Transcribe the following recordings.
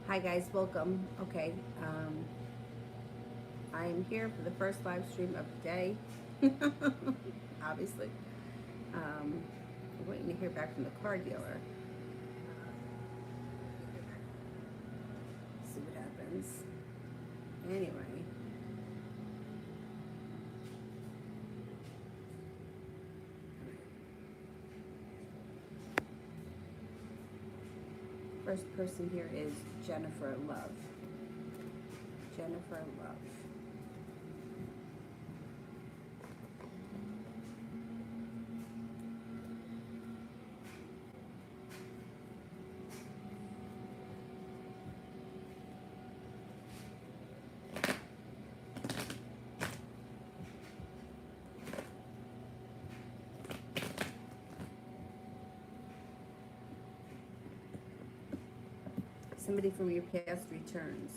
Hi guys, welcome. Okay, I am here for the first live stream of the day. Obviously, I'm waiting to hear back from the car dealer. See what happens. Anyway, first person here is Jennifer Love. Jennifer Love. Somebody from your past returns.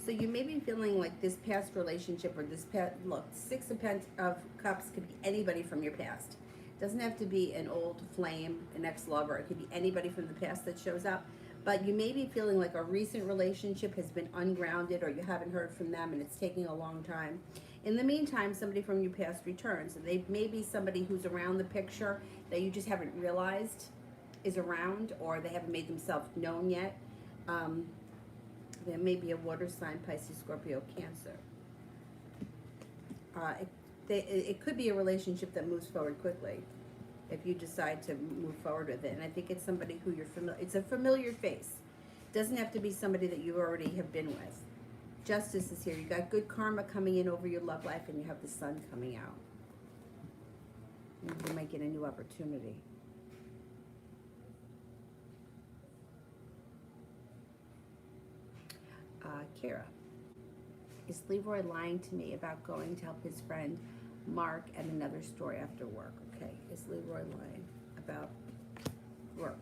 So you may be feeling like this past relationship or this past look. Six of Cups could be anybody from your past. It doesn't have to be an old flame, an ex-lover. It could be anybody from the past that shows up. But you may be feeling like a recent relationship has been ungrounded, or you haven't heard from them, and it's taking a long time. In the meantime, somebody from your past returns. And they may be somebody who's around the picture that you just haven't realized is around, or they haven't made themselves known yet. Um, there may be a water sign, Pisces, Scorpio, Cancer. It, it could be a relationship that moves forward quickly if you decide to move forward with it. And I think it's somebody who you're familiar. It's a familiar face. It doesn't have to be somebody that you already have been with. Justice is here. You got good karma coming in over your love life, and you have the sun coming out. You might get a new opportunity. Kira. Is Leroy lying to me about going to help his friend Mark at another store after work? Okay, is Leroy lying about work?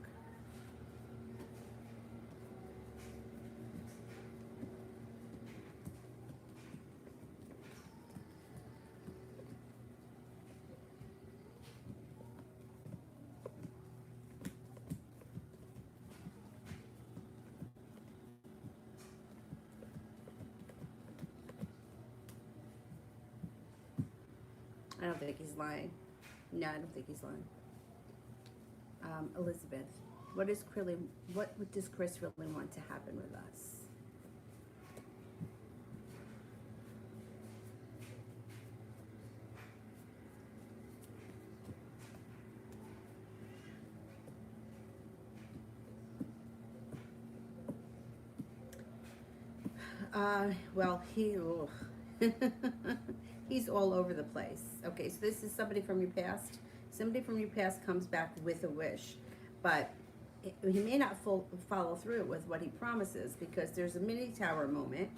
I don't think he's lying. No, I don't think he's lying. Elizabeth, what does Chris really want to happen with us? Well, he's all over the place. Okay, so this is somebody from your past. Somebody from your past comes back with a wish, but he may not follow through with what he promises, because there's a mini tower moment,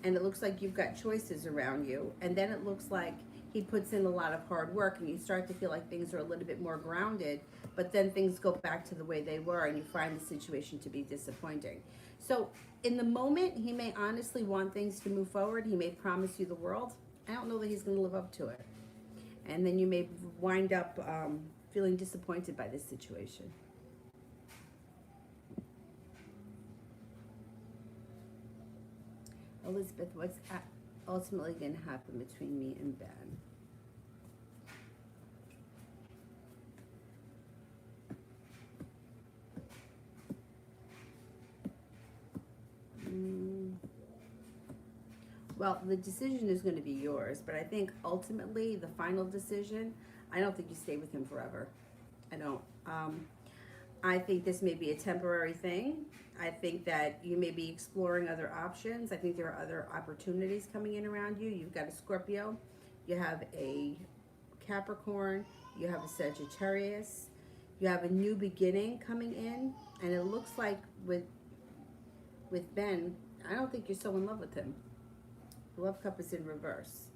and it looks like you've got choices around you, and then it looks like he puts in a lot of hard work, and you start to feel like things are a little bit more grounded, but then things go back to the way they were, and you find the situation to be disappointing. So in the moment, he may honestly want things to move forward. He may promise you the world. I don't know that he's going to live up to it, and then you may wind up feeling disappointed by this situation. Elizabeth, what's ultimately going to happen between me and Ben? Mm, well, the decision is going to be yours, but I think ultimately the final decision, I don't think you stay with him forever. I don't. I think this may be a temporary thing. I think that you may be exploring other options. I think there are other opportunities coming in around you. You've got a Scorpio, you have a Capricorn, you have a Sagittarius, you have a new beginning coming in, and it looks like with Ben, I don't think you're so in love with him. The Love Cup is in reverse.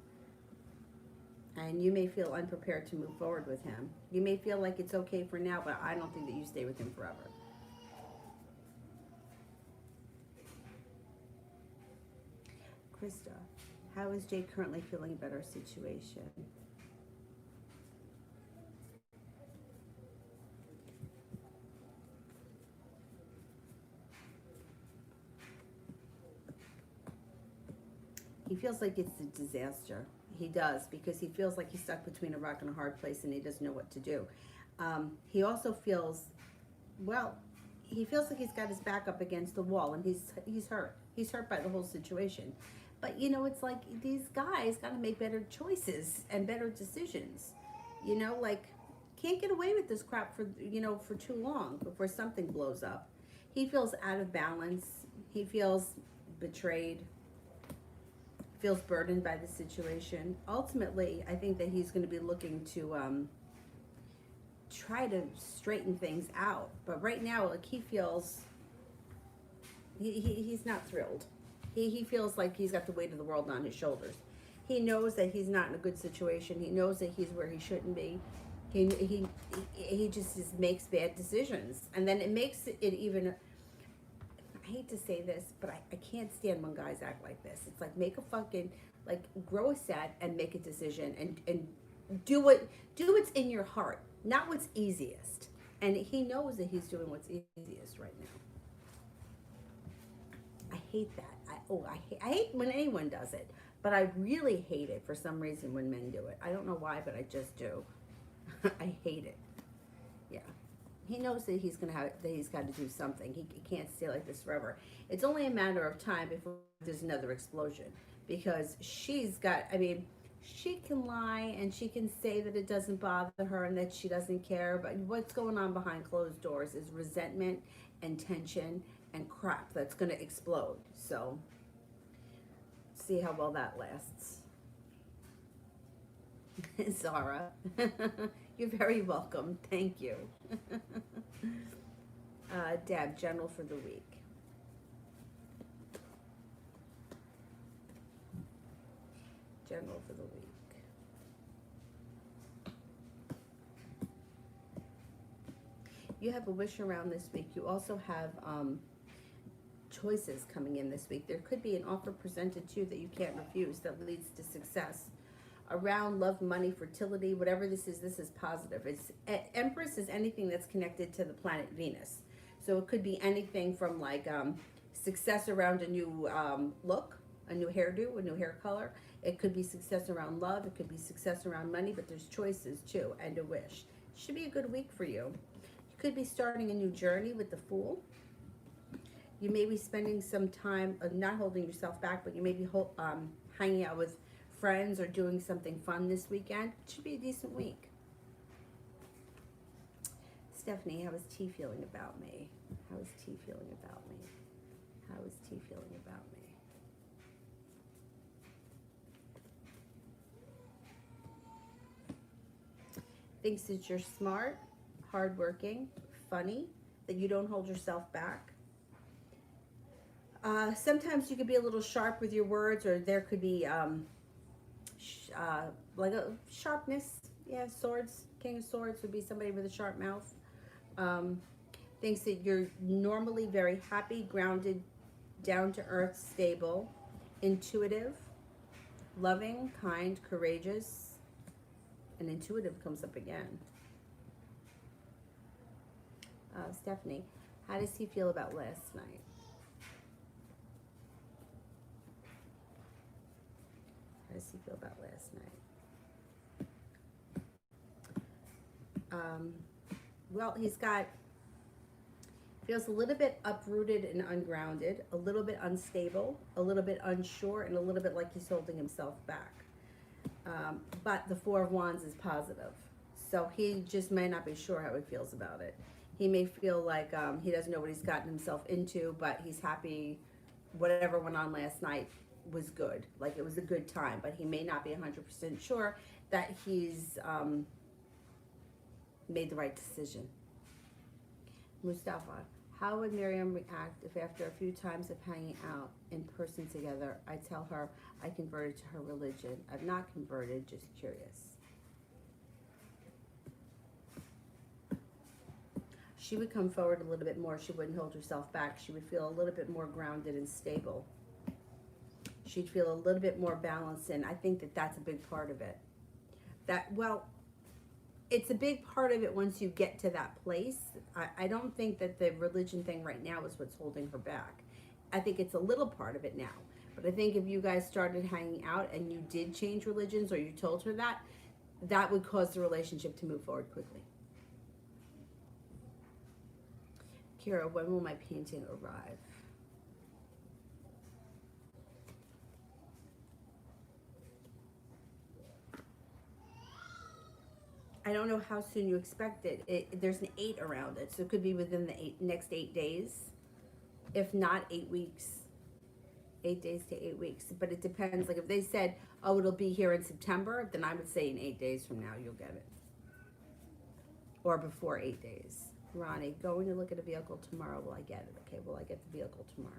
And you may feel unprepared to move forward with him. You may feel like it's okay for now, but I don't think that you stay with him forever. Krista, how is Jay currently feeling about our situation? He feels like it's a disaster. He does, because he feels like he's stuck between a rock and a hard place and he doesn't know what to do. He also feels, well, he feels like he's got his back up against the wall and he's hurt. He's hurt by the whole situation. But you know, it's like these guys got to make better choices and better decisions. You know, like, can't get away with this crap for, you know, for too long before something blows up. He feels out of balance. He feels betrayed. Feels burdened by the situation. Ultimately, I think that he's going to be looking to try to straighten things out. But right now, like, he feels he's not thrilled. He feels like he's got the weight of the world on his shoulders. He knows that he's not in a good situation. He knows that he's where he shouldn't be. He just makes bad decisions, and then it makes it even. I hate to say this, but I can't stand when guys act like this. It's like, make a fucking, like, grow a set and make a decision and do what's in your heart, not what's easiest. And he knows that he's doing what's easiest right now. I hate that. I hate when anyone does it, but I really hate it for some reason when men do it. I don't know why, but I just do. I hate it. Yeah. He knows that he's got to do something. He can't stay like this forever. It's only a matter of time before there's another explosion, because she can lie and she can say that it doesn't bother her and that she doesn't care, but what's going on behind closed doors is resentment and tension and crap that's going to explode. So, see how well that lasts. Zara, you're very welcome. Thank you. Deb, general for the week. General for the week. You have a wish around this week. You also have choices coming in this week. There could be an offer presented to you that you can't refuse that leads to success. Around love, money, fertility, whatever this is positive. It's Empress is anything that's connected to the planet Venus. So it could be anything from, like, success around a new look, a new hairdo, a new hair color. It could be success around love. It could be success around money, but there's choices too, and a wish. Should be a good week for you. You could be starting a new journey with the Fool. You may be spending some time, not holding yourself back, but you may be hanging out with friends or doing something fun this weekend. It should be a decent week. Stephanie, how is T feeling about me? How is T feeling about me? How is T feeling about me? Thinks that you're smart, hardworking, funny, that you don't hold yourself back. Sometimes you could be a little sharp with your words, or there could be like a sharpness. Yeah, swords. King of Swords would be somebody with a sharp mouth. Thinks that you're normally very happy, grounded, down to earth, stable, intuitive, loving, kind, courageous, and intuitive comes up again. Stephanie, how does he feel about last night? How does he feel about last night? Well, feels a little bit uprooted and ungrounded, a little bit unstable, a little bit unsure, and a little bit like he's holding himself back. But the Four of Wands is positive. So he just may not be sure how he feels about it. He may feel like he doesn't know what he's gotten himself into, but he's happy whatever went on last night was good. Like, it was a good time, but he may not be 100% sure that he's made the right decision. Mustafa, how would Miriam react if after a few times of hanging out in person together, I tell her I converted to her religion? I've not converted, just curious. She would come forward a little bit more. She wouldn't hold herself back. She would feel a little bit more grounded and stable. She'd feel a little bit more balanced, and I think that that's a big part of it. It's a big part of it once you get to that place. I don't think that the religion thing right now is what's holding her back. I think it's a little part of it now. But I think if you guys started hanging out and you did change religions, or you told her that, that would cause the relationship to move forward quickly. Kira, when will my painting arrive? I don't know how soon you expect it. There's an 8 around it, so it could be within the next 8 days. If not, 8 weeks. 8 days to 8 weeks. But it depends. Like if they said, oh, it'll be here in September, then I would say in 8 days from now you'll get it. Or before 8 days. Ronnie, going to look at a vehicle tomorrow. Will I get it? Okay, will I get the vehicle tomorrow?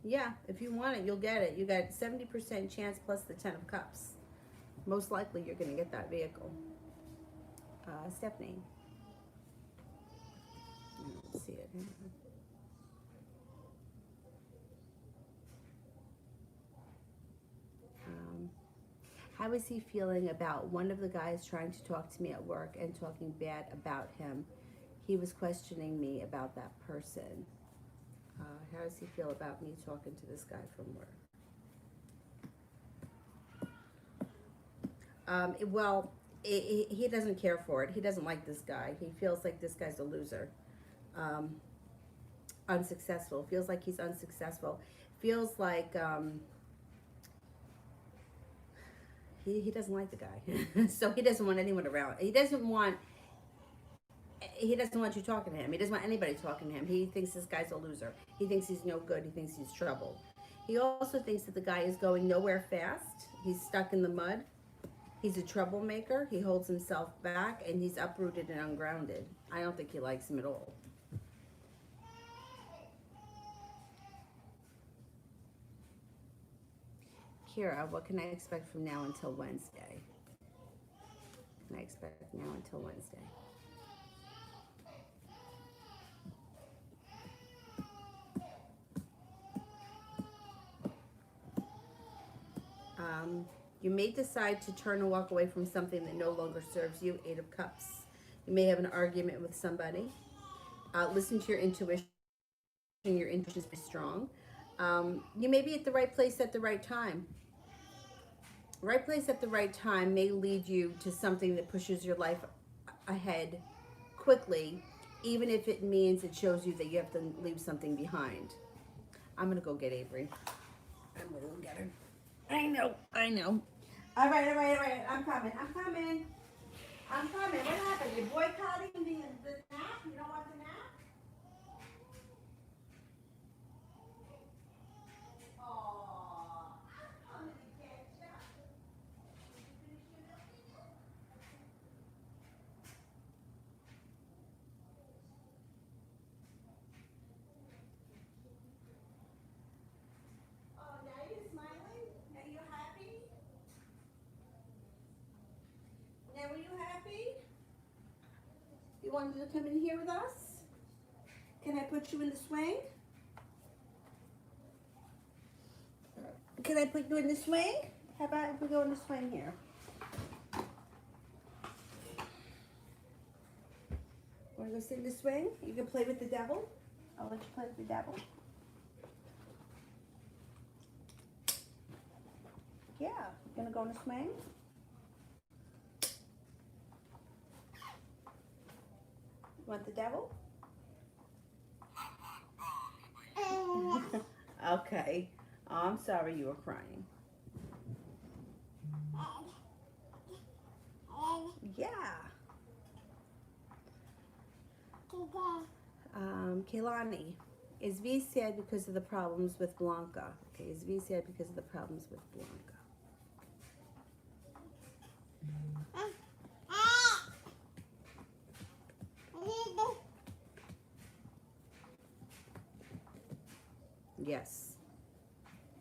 Yeah, if you want it, you'll get it. You got 70% chance plus the 10 of cups. Most likely you're going to get that vehicle. Stephanie. Let's see it. How is he feeling about one of the guys trying to talk to me at work and talking bad about him? He was questioning me about that person. How does he feel about me talking to this guy from work? He doesn't care for it. He doesn't like this guy. He feels like this guy's a loser. Unsuccessful. Feels like he's unsuccessful. Feels like he doesn't like the guy. So he doesn't want anyone around. He doesn't want you talking to him. He doesn't want anybody talking to him. He thinks this guy's a loser. He thinks he's no good. He thinks he's trouble. He also thinks that the guy is going nowhere fast. He's stuck in the mud. He's a troublemaker. He holds himself back, and he's uprooted and ungrounded. I don't think he likes him at all. Kira, what can I expect from now until Wednesday? What can I expect now until Wednesday? You may decide to turn and walk away from something that no longer serves you. 8 of Cups. You may have an argument with somebody. Listen to your intuition. Your intuition is strong. You may be at the right place at the right time. Right place at the right time may lead you to something that pushes your life ahead quickly, even if it means it shows you that you have to leave something behind. I'm going to go get Avery. I'm going to go get her. I know. All right. I'm coming. What happened? You're boycotting the nap? You don't want the nap? Aww. I'm coming to get you. Oh, now you're smiling? Now you're happy? Now are you happy? You wanted to come in here with us? Can I put you in the swing? Can I put you in the swing? How about if we go in the swing here? Want to go sit in the swing? You can play with the devil. I'll let you play with the devil. Yeah, you gonna go in the swing? You want the devil? Okay. Oh, I'm sorry you were crying. Yeah. Kaylani, is V sad because of the problems with Blanca? Okay, is V sad because of the problems with Blanca? Yes.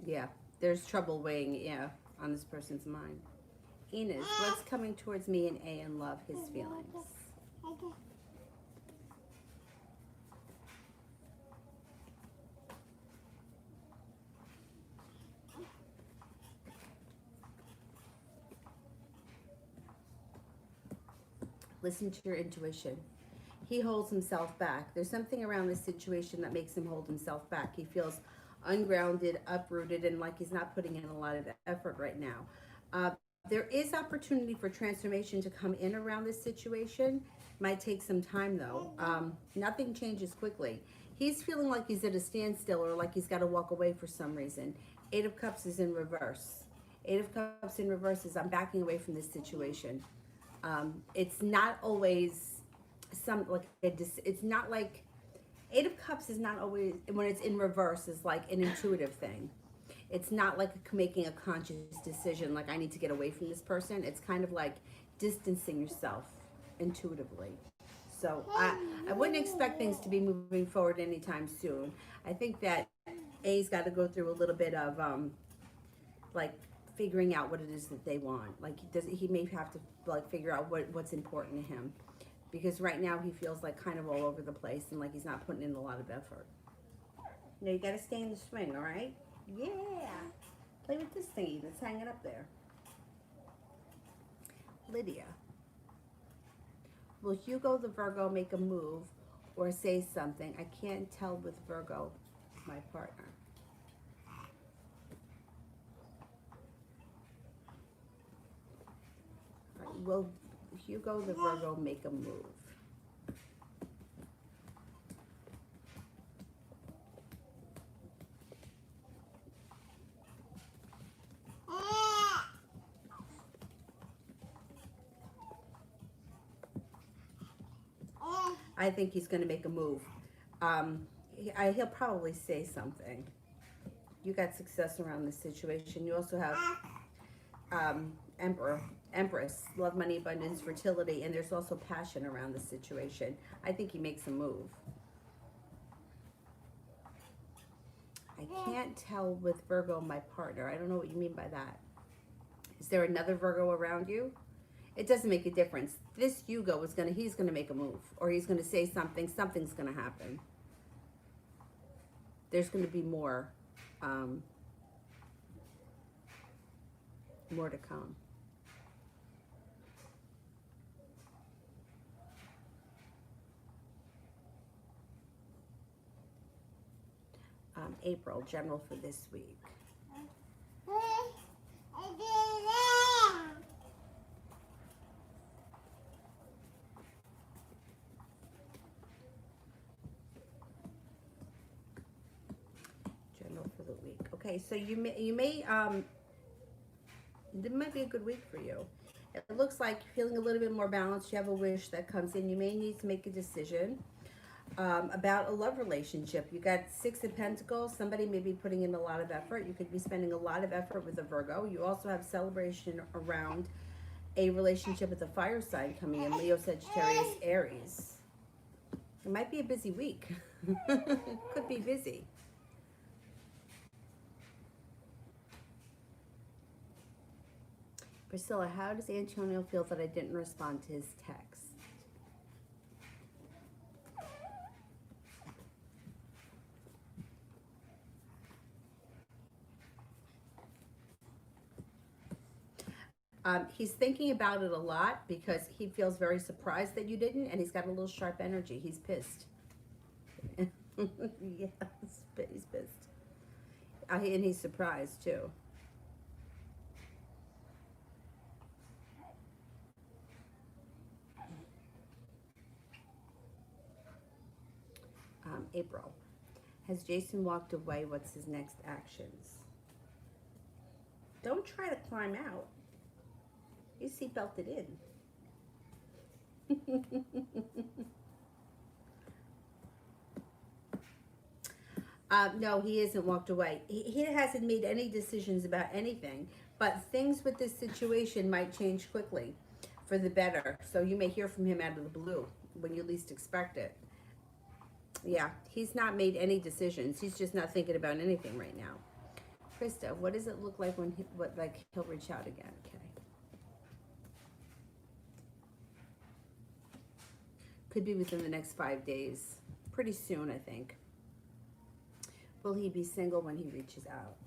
Yeah. There's trouble weighing, on this person's mind. Enos, what's coming towards me in A and love his feelings? Listen to your intuition. He holds himself back. There's something around this situation that makes him hold himself back. He feels ungrounded, uprooted, and like he's not putting in a lot of effort right now. Uh, there is opportunity for transformation to come in around this situation. Might take some time though. Nothing changes quickly. He's feeling like he's at a standstill or like he's got to walk away for some reason. Eight of Cups is in reverse. Eight of Cups in reverse is I'm backing away from this situation. It's not always it's not like Eight of Cups is not always, when it's in reverse, is like an intuitive thing. It's not like making a conscious decision, like I need to get away from this person. It's kind of like distancing yourself intuitively. So I wouldn't expect things to be moving forward anytime soon. I think that A's got to go through a little bit of like figuring out what it is that they want. Like he may have to like figure out what's important to him. Because right now he feels like kind of all over the place and like he's not putting in a lot of effort. Now you gotta stay in the swing, all right? Yeah. Play with this thingy that's hanging up there. Lydia. Will Hugo the Virgo make a move or say something? I can't tell with Virgo, my partner. All right, will Hugo the Virgo make a move? I think he's going to make a move. He'll probably say something. You got success around this situation. You also have Empress, love, money, abundance, fertility, and there's also passion around the situation. I think he makes a move. I can't tell with Virgo, my partner. I don't know what you mean by that. Is there another Virgo around you? It doesn't make a difference. This Hugo he's gonna make a move, or he's gonna say something. Something's gonna happen. There's gonna be more to come. April, general for this week. General for the week. Okay, so you may it might be a good week for you. It looks like you're feeling a little bit more balanced. You have a wish that comes in. You may need to make a decision about a love relationship. You got Six of Pentacles. Somebody may be putting in a lot of effort. You could be spending a lot of effort with a Virgo. You also have celebration around a relationship with a fire sign coming in. Leo, Sagittarius, Aries. It might be a busy week. Could be busy. Priscilla, how does Antonio feel that I didn't respond to his text? He's thinking about it a lot because he feels very surprised that you didn't, and he's got a little sharp energy. He's pissed. Yes, he's pissed. And he's surprised too. April. Has Jason walked away? What's his next actions? Don't try to climb out. You seatbelted in. No, he hasn't walked away. He hasn't made any decisions about anything, but things with this situation might change quickly for the better. So you may hear from him out of the blue when you least expect it. Yeah, he's not made any decisions. He's just not thinking about anything right now. Krista, what does it look like when he'll reach out again? Okay. Could be within the next 5 days. Pretty soon, I think. Will he be single when he reaches out?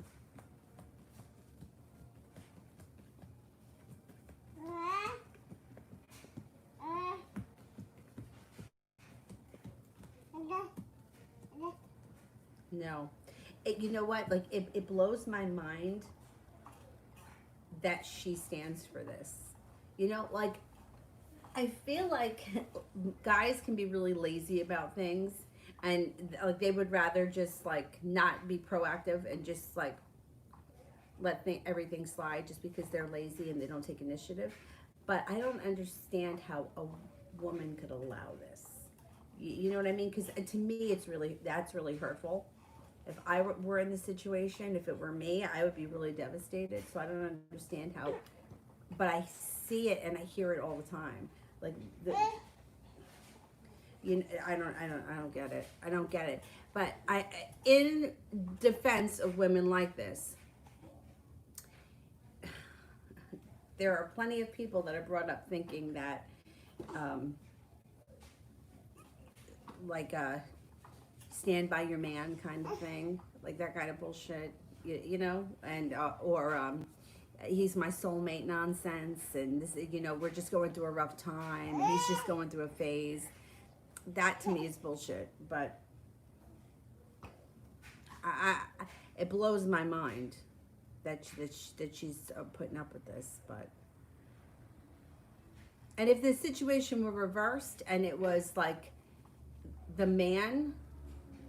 No. You know what? Like, it blows my mind that she stands for this. You know, like, I feel like guys can be really lazy about things, and like they would rather just like not be proactive and just like let everything slide just because they're lazy and they don't take initiative. But I don't understand how a woman could allow this. You know what I mean? Because to me, that's really hurtful. If I were in the situation, if it were me, I would be really devastated. So I don't understand how, but I see it and I hear it all the time. Like the, I don't get it. I don't get it. But in defense of women like this, there are plenty of people that are brought up thinking that, um, like stand by your man kind of thing, like that kind of bullshit, you know, and or he's my soulmate nonsense, and this, you know, we're just going through a rough time, and he's just going through a phase. That to me is bullshit, but it blows my mind that she's putting up with this. But and if the situation were reversed and it was like the man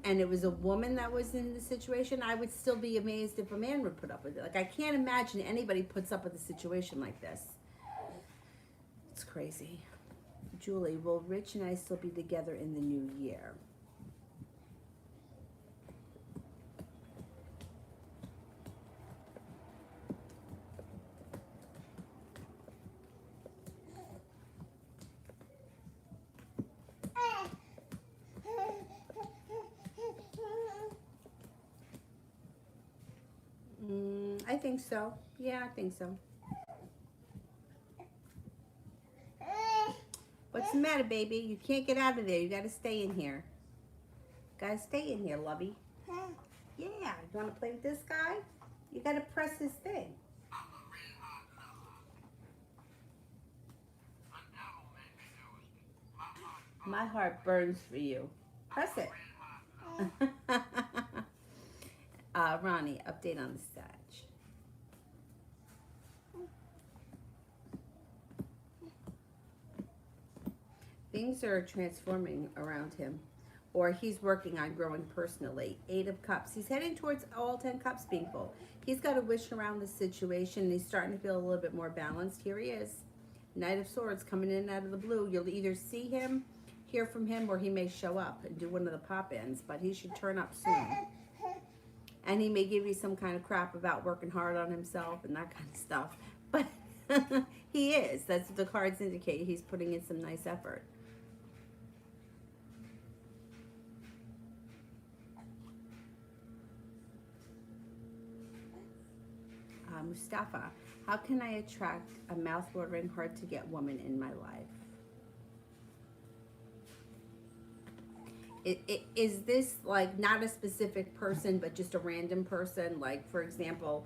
and it was a woman that was in the situation, I would still be amazed if a man would put up with it. Like, I can't imagine anybody puts up with a situation like this. It's crazy. Julie, will Rich and I still be together in the new year? I think so. Yeah, I think so. What's the matter, baby? You can't get out of there. You gotta stay in here. Gotta stay in here, lovey. Yeah, you wanna play with this guy? You gotta press this thing. My heart burns for you. Press it. Ronnie, update on the stage. Things are transforming around him, or he's working on growing personally. 8 of Cups. He's heading towards all 10 cups being full. He's got a wish around the situation, and he's starting to feel a little bit more balanced. Here he is. Knight of Swords coming in out of the blue. You'll either see him, hear from him, or he may show up and do one of the pop-ins, but he should turn up soon. And he may give you some kind of crap about working hard on himself and that kind of stuff. But he is. That's what the cards indicate. He's putting in some nice effort. Mustafa, how can I attract a mouth-watering, hard-to-get woman in my life? Is this like not a specific person, but just a random person? Like, for example,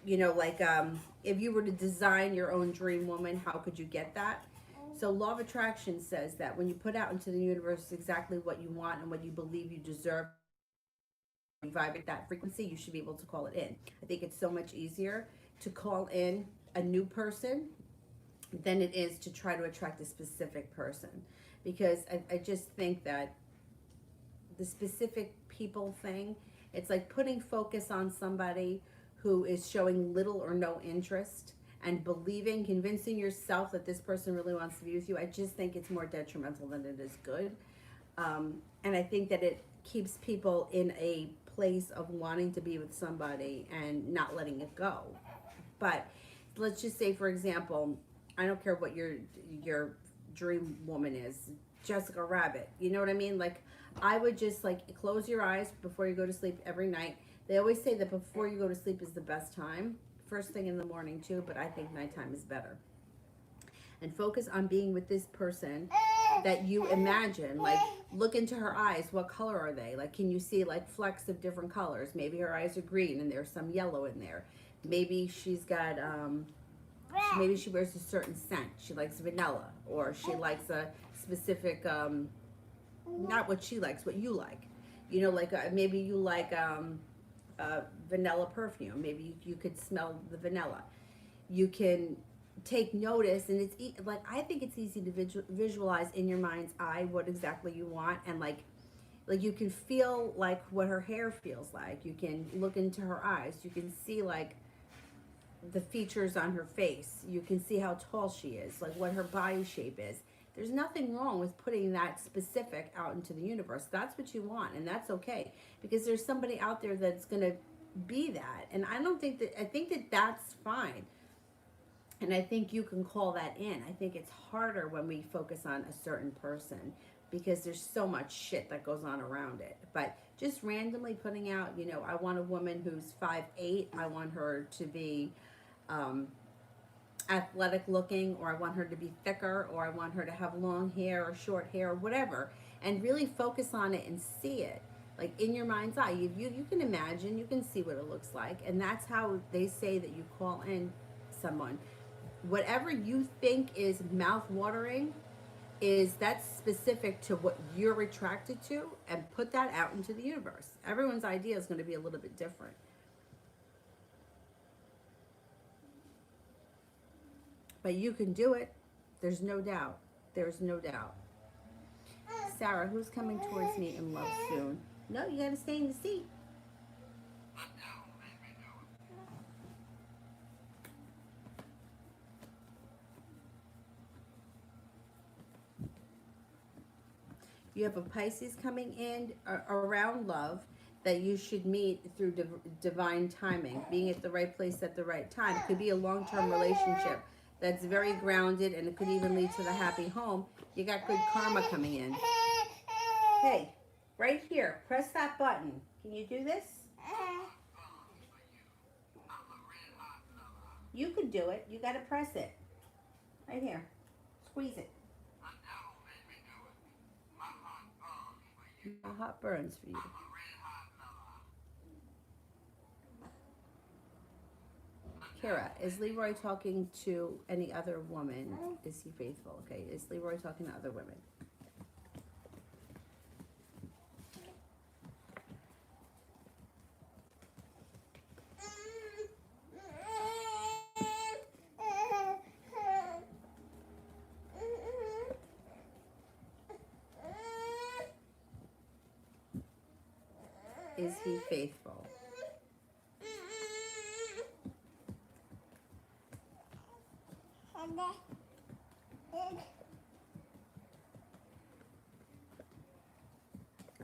you know, like if you were to design your own dream woman, how could you get that? So Law of Attraction says that when you put out into the universe exactly what you want and what you believe you deserve, you vibrate that frequency, you should be able to call it in. I think it's so much easier to call in a new person than it is to try to attract a specific person. Because I just think that the specific people thing, it's like putting focus on somebody who is showing little or no interest and convincing yourself that this person really wants to be with you. I just think it's more detrimental than it is good. And I think that it keeps people in a place of wanting to be with somebody and not letting it go. But let's just say, for example, I don't care what your dream woman is, Jessica Rabbit, you know what I mean? Like, I would just like close your eyes before you go to sleep every night. They always say that before you go to sleep is the best time, first thing in the morning too, but I think nighttime is better. And focus on being with this person that you imagine. Like, look into her eyes. What color are they? Like, can you see like flecks of different colors? Maybe her eyes are green and there's some yellow in there. Maybe she's got maybe she wears a certain scent. She likes vanilla, or she likes a specific not what she likes, what you like. You know, like maybe you like vanilla perfume. Maybe you could smell the vanilla. You can take notice, and it's like I think it's easy to visualize in your mind's eye what exactly you want, and like you can feel like what her hair feels like. You can look into her eyes. You can see like the features on her face. You can see how tall she is, like what her body shape is. There's nothing wrong with putting that specific out into the universe. That's what you want, and that's okay because there's somebody out there that's going to be that. And I think that that's fine. And I think you can call that in. I think it's harder when we focus on a certain person because there's so much shit that goes on around it. But just randomly putting out, you know, I want a woman who's 5'8". I want her to be um, athletic looking, or I want her to be thicker, or I want her to have long hair or short hair or whatever. And really focus on it and see it. Like in your mind's eye, you can imagine, you can see what it looks like. And that's how they say that you call in someone. Whatever you think is mouth watering is that's specific to what you're attracted to, and put that out into the universe. Everyone's idea is going to be a little bit different, but you can do it. There's no doubt. There's no doubt. Sarah, who's coming towards me in love soon? No, you got to stay in the seat. You have a Pisces coming in around love that you should meet through divine timing, being at the right place at the right time. It could be a long-term relationship that's very grounded, and it could even lead to the happy home. You got good karma coming in. Hey, right here, press that button. Can you do this? You could do it. You got to press it. Right here. Squeeze it. My heart burns for you. Kira, is Leroy talking to any other woman? Is he faithful? Okay, is Leroy talking to other women? Is he faithful?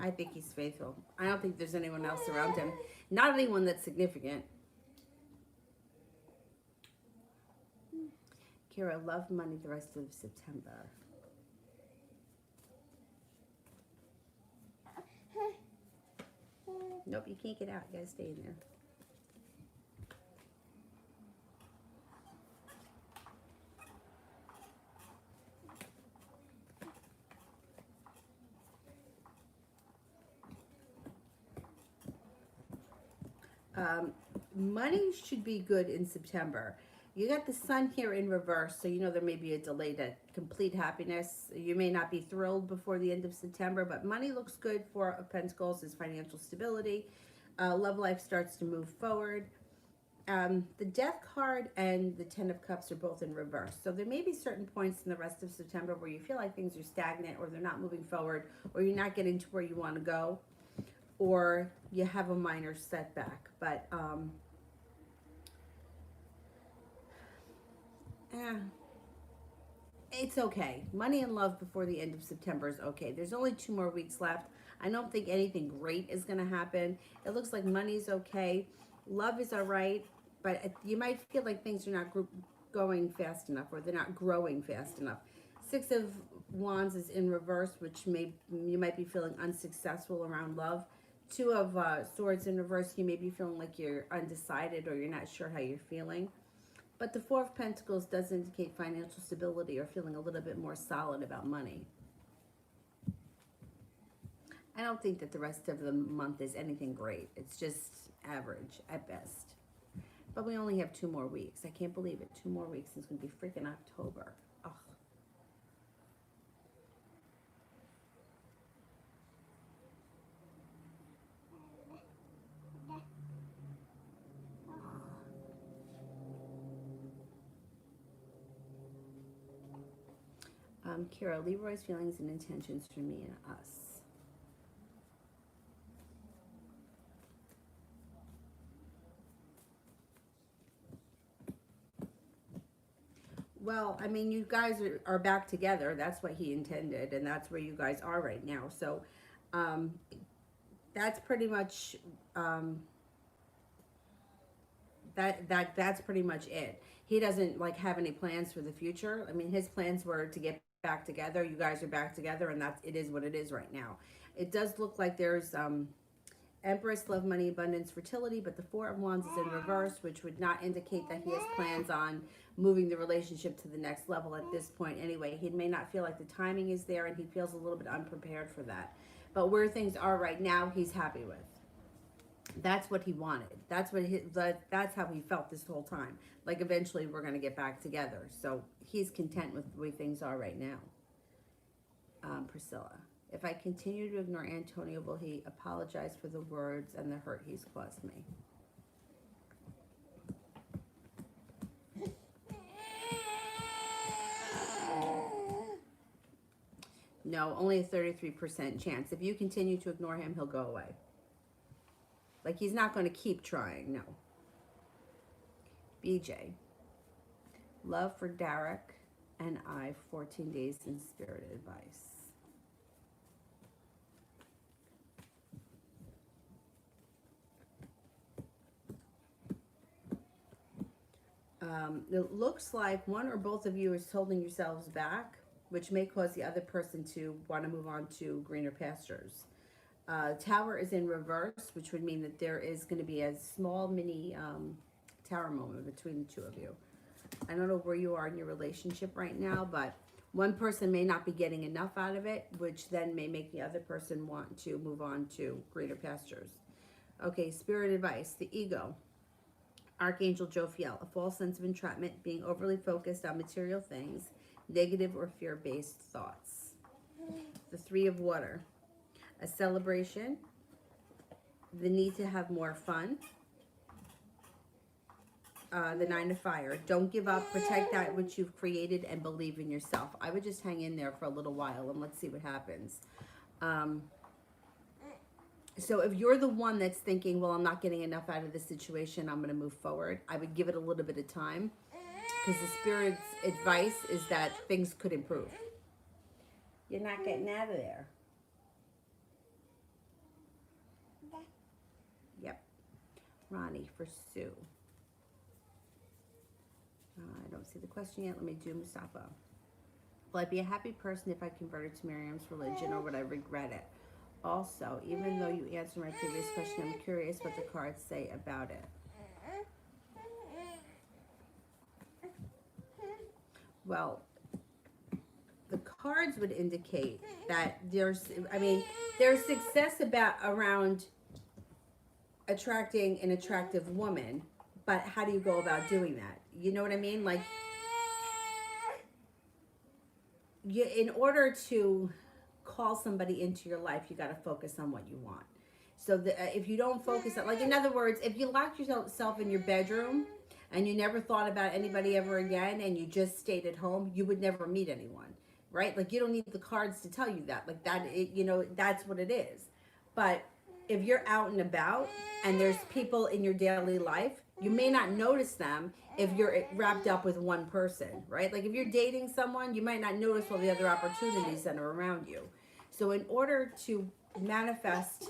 I think he's faithful. I don't think there's anyone else around him. Not anyone that's significant. Kira, love, money the rest of September. Nope, you can't get out. You gotta stay in there. Money should be good in September. You got the sun here in reverse, so you know there may be a delay to complete happiness. You may not be thrilled before the end of September, but money looks good for Pentacles is financial stability. Love life starts to move forward. The Death card and the Ten of Cups are both in reverse. So there may be certain points in the rest of September where you feel like things are stagnant, or they're not moving forward, or you're not getting to where you want to go, or you have a minor setback. But it's okay. Money and love before the end of September is okay. There's only 2 more weeks left. I don't think anything great is going to happen. It looks like money's okay. Love is all right, but you might feel like things are not going fast enough, or they're not growing fast enough. 6 of Wands is in reverse, which you might be feeling unsuccessful around love. 2 of Swords in reverse, you may be feeling like you're undecided, or you're not sure how you're feeling. But the 4 of Pentacles does indicate financial stability, or feeling a little bit more solid about money. I don't think that the rest of the month is anything great. It's just average at best. But we only have 2 more weeks. I can't believe it. 2 more weeks, and it's going to be freaking October. Ugh. Kira, Leroy's feelings and intentions for me and us. Well, I mean, you guys are back together. That's what he intended, and that's where you guys are right now. So, um, that's pretty much um, that's pretty much it. He doesn't like have any plans for the future. I mean, his plans were to get back together. You guys are back together, and that's it is what it is right now. It does look like there's Empress, love, money, abundance, fertility, but the Four of Wands is in reverse, which would not indicate that he has plans on moving the relationship to the next level at this point anyway. He may not feel like the timing is there, and he feels a little bit unprepared for that. But where things are right now, he's happy with. That's what he wanted. That's how he felt this whole time. Like eventually we're going to get back together. So he's content with the way things are right now. Priscilla. If I continue to ignore Antonio, will he apologize for the words and the hurt he's caused me? No, only a 33% chance. If you continue to ignore him, he'll go away. Like, he's not going to keep trying, no. BJ. Love for Derek and I, 14 days in spirit advice. It looks like one or both of you is holding yourselves back, which may cause the other person to want to move on to greener pastures. Tower is in reverse, which would mean that there is going to be a small mini tower moment between the two of you. I don't know where you are in your relationship right now, but one person may not be getting enough out of it, which then may make the other person want to move on to greener pastures. Okay, spirit advice, the ego. Archangel Jophiel, a false sense of entrapment, being overly focused on material things, negative or fear-based thoughts. The Three of Water, a celebration, the need to have more fun. The Nine of Fire, don't give up, protect that which you've created and believe in yourself. I would just hang in there for a little while and let's see what happens. So if you're the one that's thinking, well, I'm not getting enough out of this situation, I'm going to move forward, I would give it a little bit of time, because the Spirit's advice is that things could improve. You're not getting out of there. Yep. Ronnie for Sue. I don't see the question yet. Let me do Mustafa. Will I be a happy person if I converted to Miriam's religion, or would I regret it? Also, even though you answered my previous question, I'm curious what the cards say about it. Well, the cards would indicate that there's success around attracting an attractive woman, but how do you go about doing that? You know what I mean? Like, in order to call somebody into your life, you got to focus on what you want. So if you don't focus on, like, in other words, if you locked yourself in your bedroom and you never thought about anybody ever again and you just stayed at home, you would never meet anyone, right? Like, you don't need the cards to tell you that. Like, that's what it is. But if you're out and about and there's people in your daily life, you may not notice them if you're wrapped up with one person, right? Like, if you're dating someone, you might not notice all the other opportunities that are around you. So in order to manifest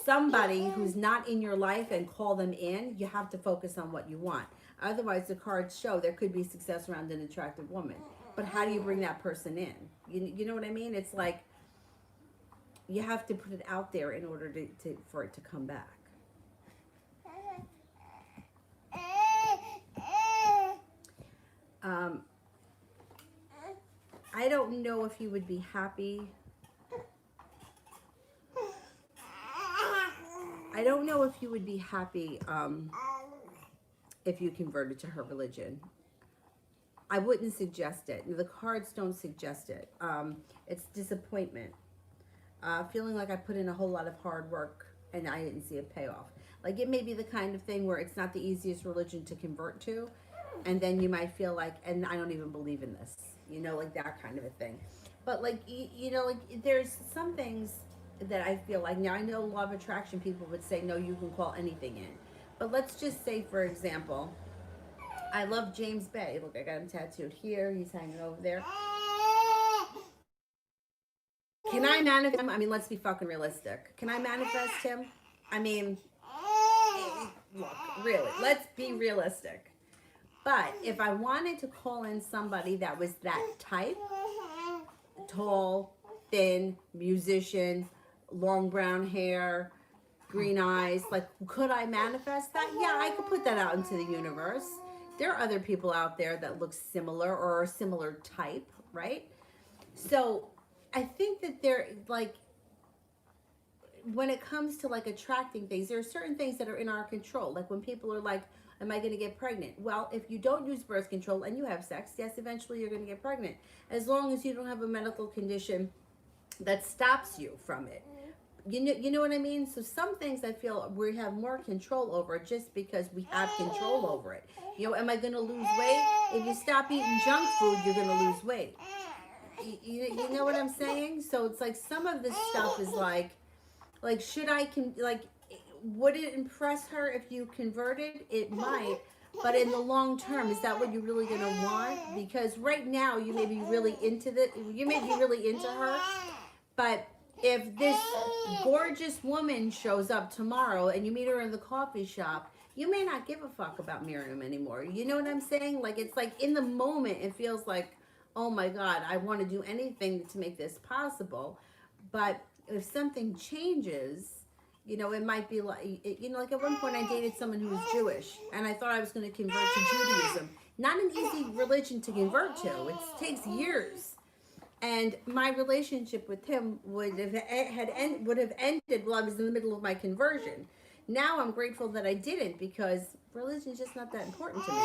somebody who's not in your life and call them in, you have to focus on what you want. Otherwise, the cards show there could be success around an attractive woman. But how do you bring that person in? You know what I mean? It's like you have to put it out there in order for it to come back. I don't know if you would be happy. I don't know if you would be happy if you converted to her religion. I wouldn't suggest it. The cards don't suggest it. It's disappointment. Feeling like I put in a whole lot of hard work and I didn't see a payoff. Like, it may be the kind of thing where it's not the easiest religion to convert to, and then you might feel like, and I don't even believe in this. you know, like that kind of a thing. But like you know, like there's some things that I feel like, now I know law of attraction people would say no, you can call anything in. But let's just say, for example, I love James Bay. Look, I got him tattooed here. He's hanging over there. Can I manifest him? I mean, let's be fucking realistic. Can I manifest him? I mean, look, really, let's be realistic. But if I wanted to call in somebody that was that type, tall, thin, musician, long brown hair, green eyes, like, could I manifest that? Yeah, I could put that out into the universe. There are other people out there that look similar or are a similar type, right? So I think that they're like, when it comes to like attracting things, there are certain things that are in our control. Like when people are like, am I going to get pregnant? Well, if you don't use birth control and you have sex, yes, eventually you're going to get pregnant. As long as you don't have a medical condition that stops you from it. You know what I mean? So some things I feel we have more control over just because we have control over it. You know, am I going to lose weight? If you stop eating junk food, you're going to lose weight. You know what I'm saying? So it's like some of this stuff is like should I would it impress her if you converted? It might, but in the long term, is that what you're really gonna want? Because right now you may be really into her, but if this gorgeous woman shows up tomorrow and you meet her in the coffee shop, you may not give a fuck about Miriam anymore. You know what I'm saying? Like, it's like in the moment it feels like, oh my God, I want to do anything to make this possible. But if something changes, you know, it might be like, you know, like at one point I dated someone who was Jewish and I thought I was going to convert to Judaism. Not an easy religion to convert to. It takes years. And my relationship with him would have ended while I was in the middle of my conversion. Now I'm grateful that I didn't, because religion is just not that important to me.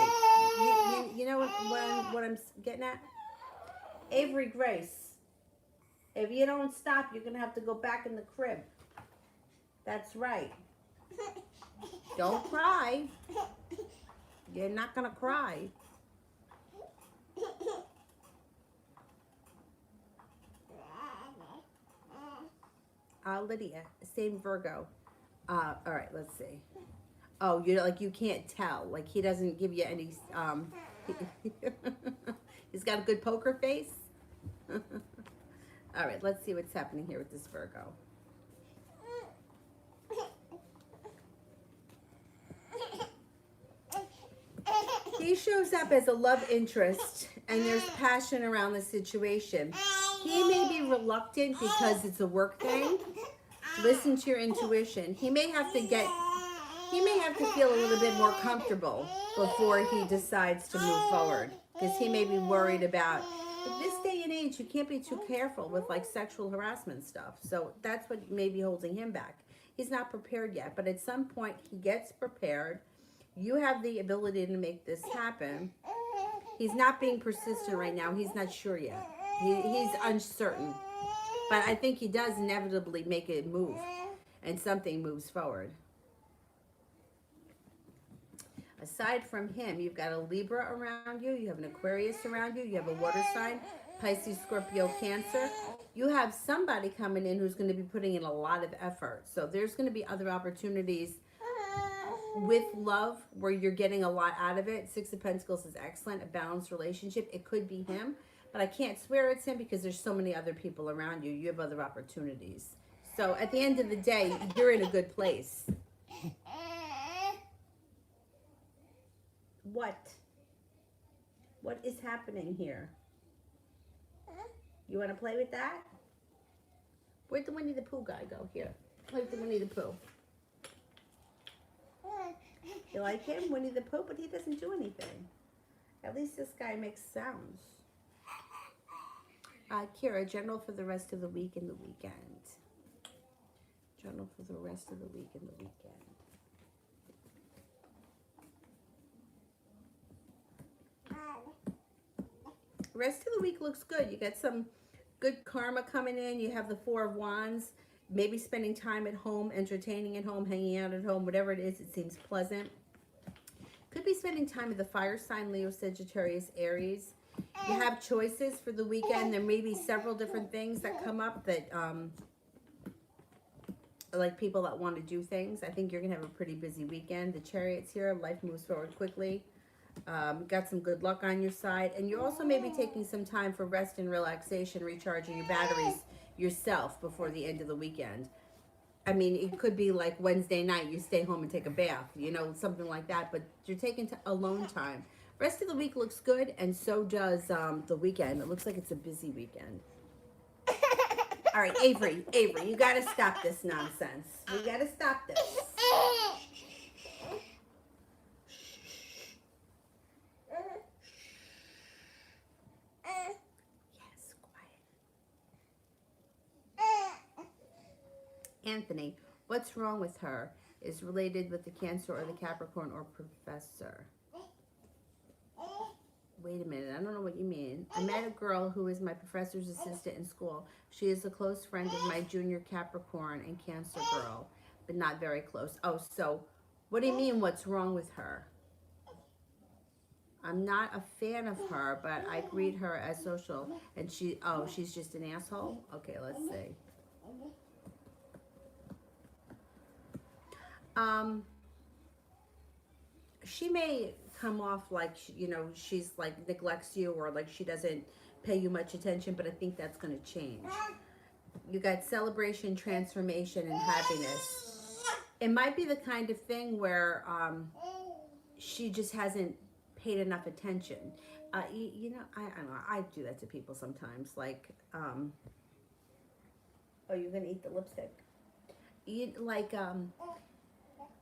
You know what I'm getting at? Avery Grace, if you don't stop, you're going to have to go back in the crib. That's right. Don't cry. You're not going to cry. Lydia, same Virgo. All right, let's see. Oh, you can't tell. Like, he doesn't give you any, he's got a good poker face. All right, let's see what's happening here with this Virgo. He shows up as a love interest, and there's passion around the situation. He may be reluctant because it's a work thing. Listen to your intuition. He may have to feel a little bit more comfortable before he decides to move forward, because he may be worried about, in this day and age, you can't be too careful with like sexual harassment stuff. So that's what may be holding him back. He's not prepared yet, but at some point he gets prepared. You have the ability to make this happen. He's not being persistent right now. He's not sure yet. He's uncertain. But I think he does inevitably make a move, and something moves forward. Aside from him, you've got a Libra around you. You have an Aquarius around you. You have a water sign, Pisces, Scorpio, Cancer. You have somebody coming in who's going to be putting in a lot of effort. So there's going to be other opportunities with love where you're getting a lot out of it. Six of Pentacles is excellent. A balanced relationship. It could be him, but I can't swear it's him because there's so many other people around you. You have other opportunities. So at the end of the day, you're in a good place. What is happening here? You want to play with that? Where'd the Winnie the Pooh guy go? Here, play with the Winnie the Pooh. You like him, Winnie the Pooh, but he doesn't do anything. At least this guy makes sounds. Kira, general for the rest of the week and the weekend. General for the rest of the week and the weekend. Rest of the week looks good. You got some good karma coming in. You have the Four of Wands. Maybe spending time at home, entertaining at home, hanging out at home, whatever it is, it seems pleasant. Could be spending time with the fire sign, Leo, Sagittarius, Aries. You have choices for the weekend. There may be several different things that come up that, like people that want to do things. I think you're going to have a pretty busy weekend. The Chariot's here. Life moves forward quickly. Got some good luck on your side. And you're also maybe taking some time for rest and relaxation, recharging your batteries yourself before the end of the weekend. I mean, it could be like Wednesday night, you stay home and take a bath, you know, something like that. But you're taking alone time. Rest of the week looks good, and so does the weekend. It looks like it's a busy weekend. All right, Avery, you got to stop this nonsense. You got to stop this. Yes, quiet. Anthony, what's wrong with her? Is related with the Cancer or the Capricorn or Professor? Wait a minute, I don't know what you mean. I met a girl who is my professor's assistant in school. She is a close friend of my junior Capricorn and Cancer girl, but not very close. Oh, so what do you mean what's wrong with her? I'm not a fan of her, but I greet her as social. And she's just an asshole? Okay, let's see. She may come off like, you know, she's like neglects you or like she doesn't pay you much attention, but I think that's going to change. You got celebration, transformation, and happiness. It might be the kind of thing where she just hasn't paid enough attention. You know, I don't know. I do that to people sometimes. Like, oh, you're going to eat the lipstick?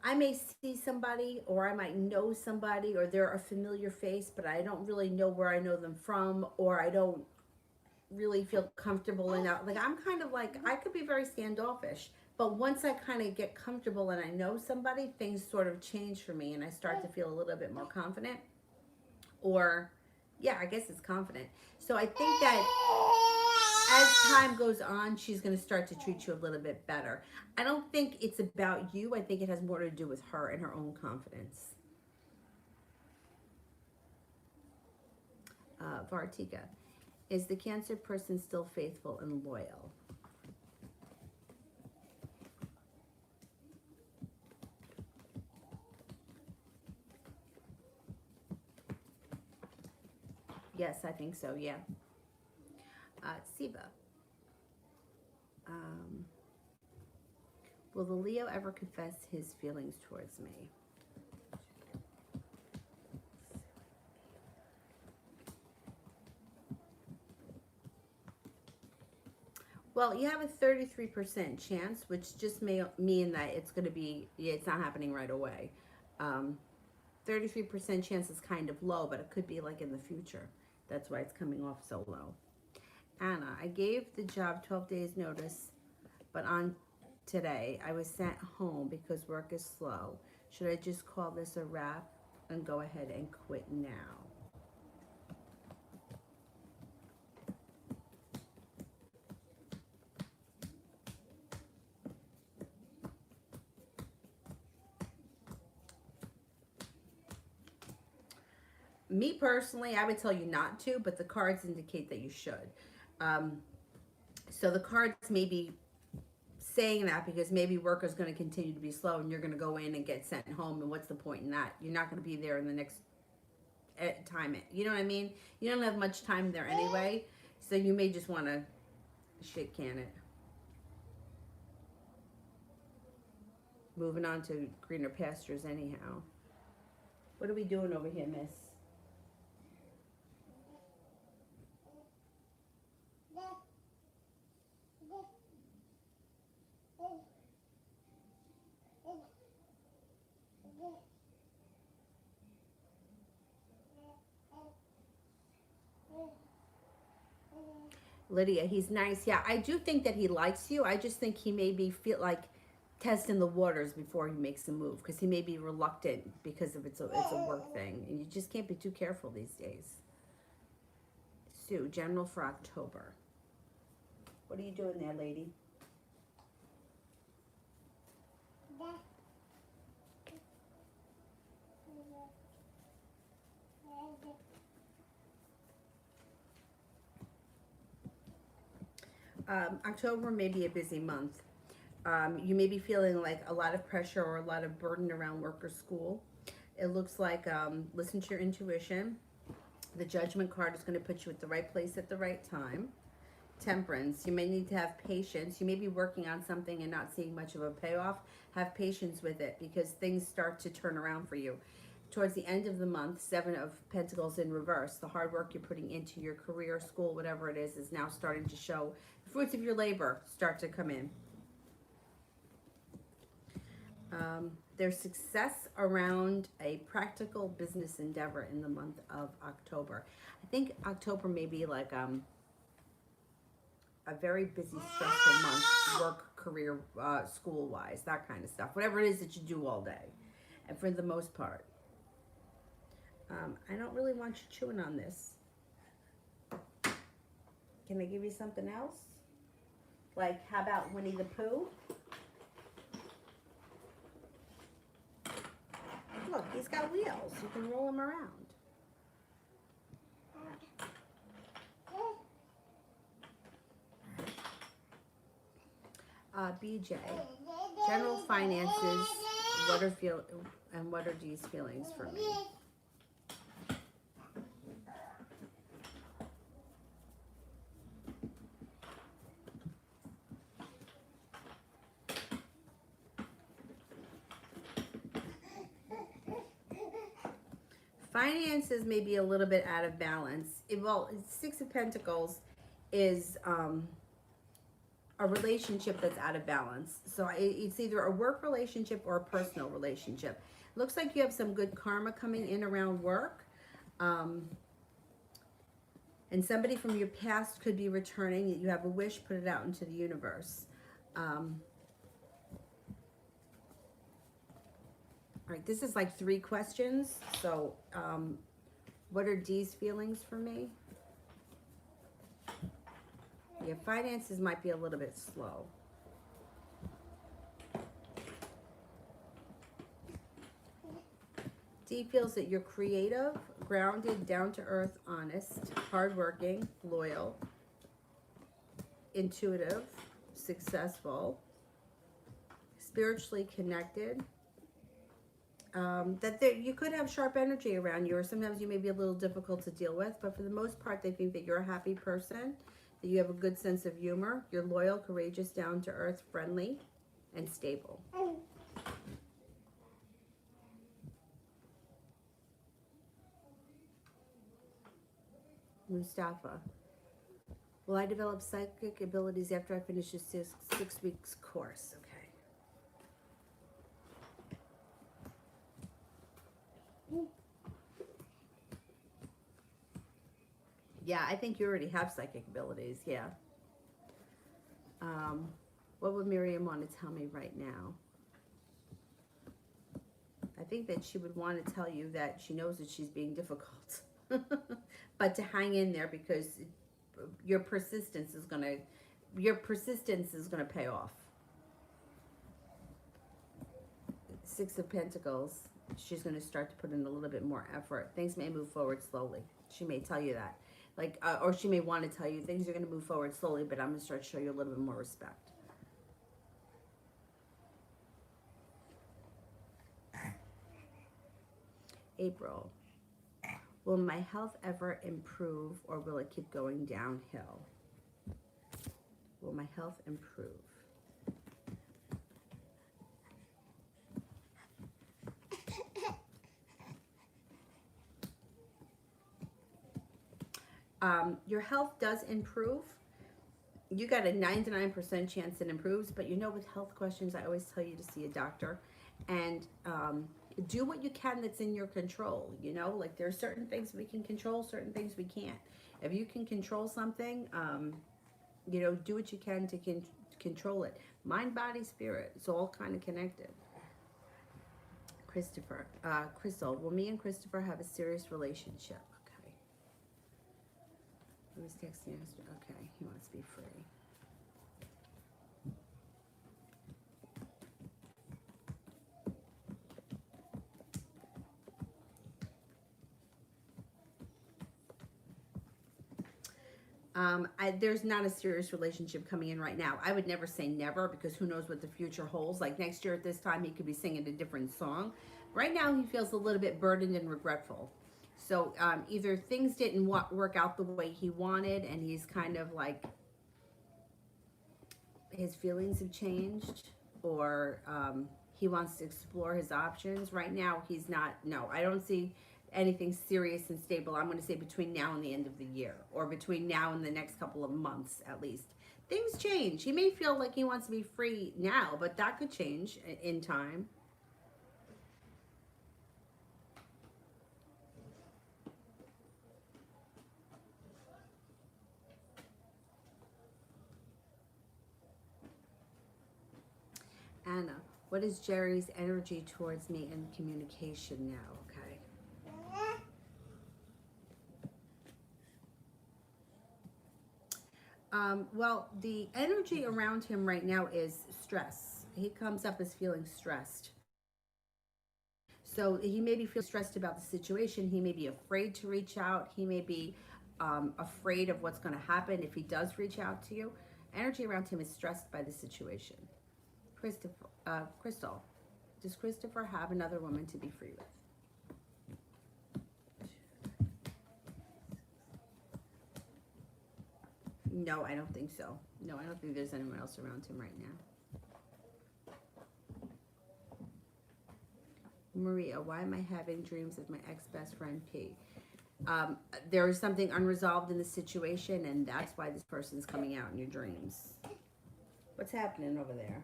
I may see somebody or I might know somebody or they're a familiar face, but I don't really know where I know them from, or I don't really feel comfortable enough. Like I'm kind of like, I could be very standoffish, but once I kind of get comfortable and I know somebody, things sort of change for me and I start to feel a little bit more confident. Or yeah, I guess it's confident. So I think that as time goes on, she's going to start to treat you a little bit better. I don't think it's about you. I think it has more to do with her and her own confidence. Vartika, is the Cancer person still faithful and loyal? Yes, I think so, yeah. Siva. Will the Leo ever confess his feelings towards me? Well, you have a 33% chance, which just may mean that it's going to be, yeah, it's not happening right away. 33% chance is kind of low, but it could be like in the future. That's why it's coming off so low. Anna, I gave the job 12 days notice, but on today I was sent home because work is slow. Should I just call this a wrap and go ahead and quit now? Me personally, I would tell you not to, but the cards indicate that you should. So the cards may be saying that because maybe work is going to continue to be slow and you're going to go in and get sent home, and what's the point in that? You're not going to be there in the next time. You know what I mean? You don't have much time there anyway, so you may just want to shit can it. Moving on to greener pastures anyhow. What are we doing over here, miss? Lydia, he's nice. Yeah, I do think that he likes you. I just think he maybe feel like testing the waters before he makes a move, because he may be reluctant because of it's a work thing, and you just can't be too careful these days. Sue, general for October. What are you doing there, lady? October may be a busy month. You may be feeling like a lot of pressure or a lot of burden around work or school. It looks like listen to your intuition. The Judgment card is going to put you at the right place at the right time. Temperance, you may need to have patience. You may be working on something and not seeing much of a payoff. Have patience with it because things start to turn around for you. Towards the end of the month, Seven of Pentacles in reverse. The hard work you're putting into your career, school, whatever it is now starting to show. The fruits of your labor start to come in. There's success around a practical business endeavor in the month of October. I think October may be like a very busy, stressful month, work, career, school-wise, that kind of stuff. Whatever it is that you do all day, and for the most part. I don't really want you chewing on this. Can I give you something else? Like, how about Winnie the Pooh? Look, he's got wheels. You can roll him around. BJ, general finances. What are these feelings for me? Finances may be a little bit out of balance. Well, Six of Pentacles is a relationship that's out of balance. So it's either a work relationship or a personal relationship. Looks like you have some good karma coming in around work. And somebody from your past could be returning. You have a wish, put it out into the universe. All right, this is like 3 questions. So what are Dee's feelings for me? Yeah, finances might be a little bit slow. Dee feels that you're creative, grounded, down-to-earth, honest, hardworking, loyal, intuitive, successful, spiritually connected. You could have sharp energy around you, or sometimes you may be a little difficult to deal with, but for the most part, they think that you're a happy person, that you have a good sense of humor, you're loyal, courageous, down-to-earth, friendly, and stable. Mustafa. Will I develop psychic abilities after I finish this 6 weeks course? Okay. Yeah, I think you already have psychic abilities, yeah. What would Miriam want to tell me right now? I think that she would want to tell you that she knows that she's being difficult. But to hang in there because your persistence is gonna pay off. 6 of Pentacles. She's going to start to put in a little bit more effort. Things may move forward slowly. She may tell you that. Like, or she may want to tell you things are going to move forward slowly, but I'm going to start to show you a little bit more respect. April. Will my health ever improve or will it keep going downhill? Will my health improve? Your health does improve. You got a 99% chance it improves, but you know with health questions, I always tell you to see a doctor and do what you can that's in your control. You know, like there are certain things we can control, certain things we can't. If you can control something, you know, do what you can to control it. Mind, body, spirit, it's all kind of connected. Christopher, Crystal, will me and Christopher have a serious relationship? He was texting yesterday. Okay, he wants to be free. There's not a serious relationship coming in right now. I would never say never because who knows what the future holds. Like next year at this time, he could be singing a different song. Right now, he feels a little bit burdened and regretful. So either things didn't work out the way he wanted, and he's kind of like his feelings have changed, or he wants to explore his options. Right now, he's not. No, I don't see anything serious and stable. I'm going to say between now and the end of the year, or between now and the next couple of months at least. Things change. He may feel like he wants to be free now, but that could change in time. Anna, what is Jerry's energy towards me in communication now? Okay. Well, the energy around him right now is stress. He comes up as feeling stressed. So he may be feeling stressed about the situation. He may be afraid to reach out. He may be afraid of what's going to happen if he does reach out to you. Energy around him is stressed by the situation. Crystal, does Christopher have another woman to be free with? No, I don't think so. No, I don't think there's anyone else around him right now. Maria, why am I having dreams of my ex-best friend P? There is something unresolved in the situation, and that's why this person's coming out in your dreams. What's happening over there?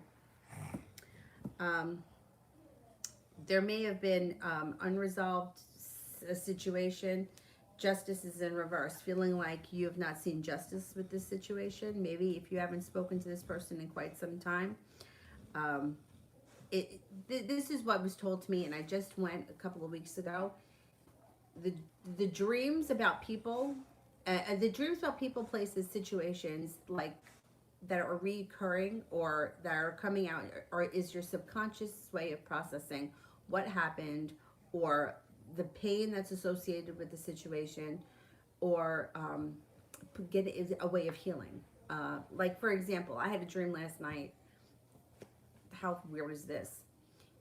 There may have been unresolved situation. Justice is in reverse, feeling like you have not seen justice with this situation. Maybe if you haven't spoken to this person in quite some time. This is what was told to me, and I just went a couple of weeks ago. The dreams about people, places, situations like that are recurring or that are coming out, or is your subconscious way of processing what happened, or the pain that's associated with the situation, or get it is a way of healing. Like for example, I had a dream last night. How weird is this?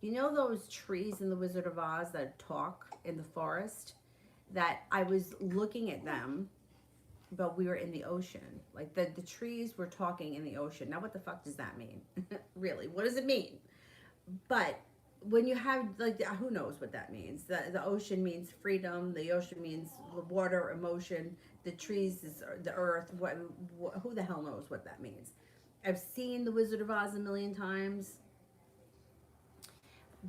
You know those trees in the Wizard of Oz that talk in the forest? That I was looking at them, but we were in the ocean. Like the trees were talking in the ocean. Now what the fuck does that mean? Really, what does it mean? But when you have, like, who knows what that means? The ocean means freedom. The ocean means water, emotion. The trees is the earth. Who the hell knows what that means? I've seen The Wizard of Oz a million times.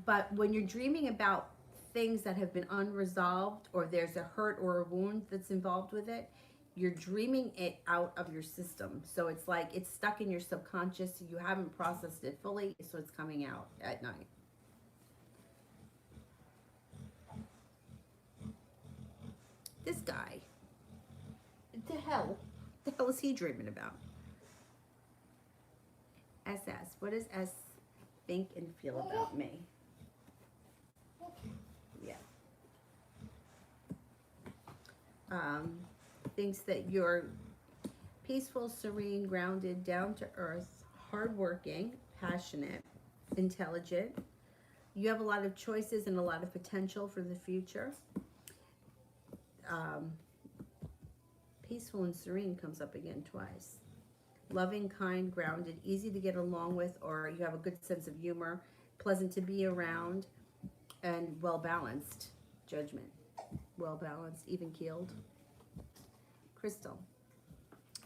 But when you're dreaming about things that have been unresolved, or there's a hurt or a wound that's involved with it, you're dreaming it out of your system. So it's like it's stuck in your subconscious. You haven't processed it fully, so it's coming out at night. This guy, the hell is he dreaming about? SS, what does S think and feel about me? Yeah. Thinks that you're peaceful, serene, grounded, down to earth, hardworking, passionate, intelligent. You have a lot of choices and a lot of potential for the future. Peaceful and serene comes up again twice. Loving, kind, grounded, easy to get along with, or you have a good sense of humor, pleasant to be around, and well balanced. Judgment. Well balanced, even keeled. Crystal.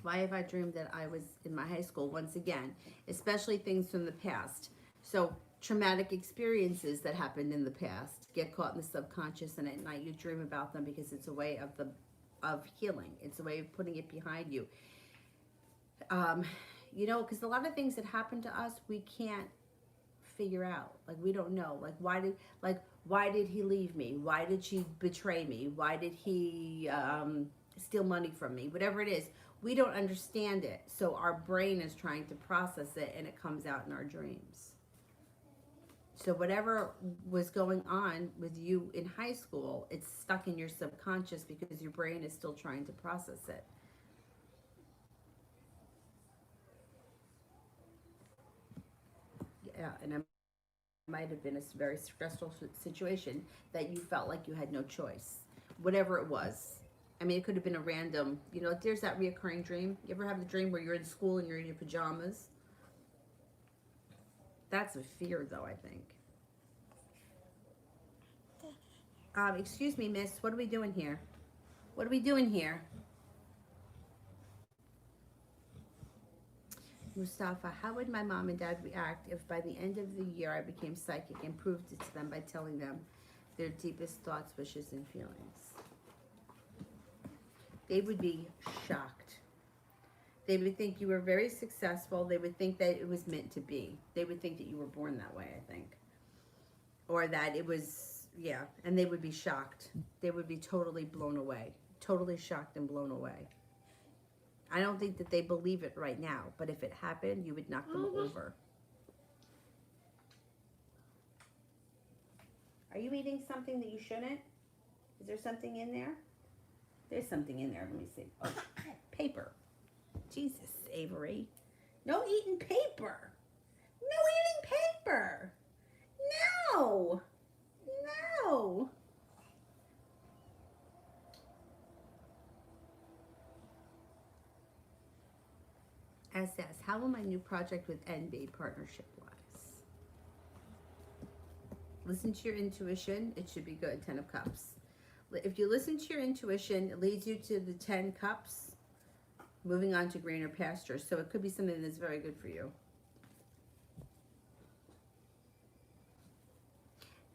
Why have I dreamed that I was in my high school once again, especially things from the past? So traumatic experiences that happened in the past get caught in the subconscious, and at night you dream about them because it's a way of healing. It's a way of putting it behind you. Because a lot of things that happen to us, we can't figure out. Like, we don't know. Why did he leave me? Why did she betray me? Why did he steal money from me? Whatever it is, we don't understand it. So our brain is trying to process it, and it comes out in our dreams. So whatever was going on with you in high school, it's stuck in your subconscious because your brain is still trying to process it. and it might have been a very stressful situation that you felt like you had no choice, whatever it was. I mean, it could have been a random, you know, like there's that reoccurring dream. You ever have the dream where you're in school and you're in your pajamas? That's a fear, though, I think. Excuse me, miss, what are we doing here? What are we doing here? Mustafa, how would my mom and dad react if by the end of the year I became psychic and proved it to them by telling them their deepest thoughts, wishes, and feelings? They would be shocked. They would think you were very successful. They would think that it was meant to be. They would think that you were born that way, I think. Or that it was, yeah, and they would be shocked. They would be totally blown away. Totally shocked and blown away. I don't think that they believe it right now, but if it happened, you would knock them over. Are you eating something that you shouldn't? Is there something in there? There's something in there. Let me see. Oh, paper. Jesus, Avery. No eating paper. No eating paper. No. No. SS, how will my new project with N be partnership-wise? Listen to your intuition. It should be good. 10 of Cups. If you listen to your intuition, it leads you to the 10 Cups, moving on to greener pastures. So it could be something that's very good for you.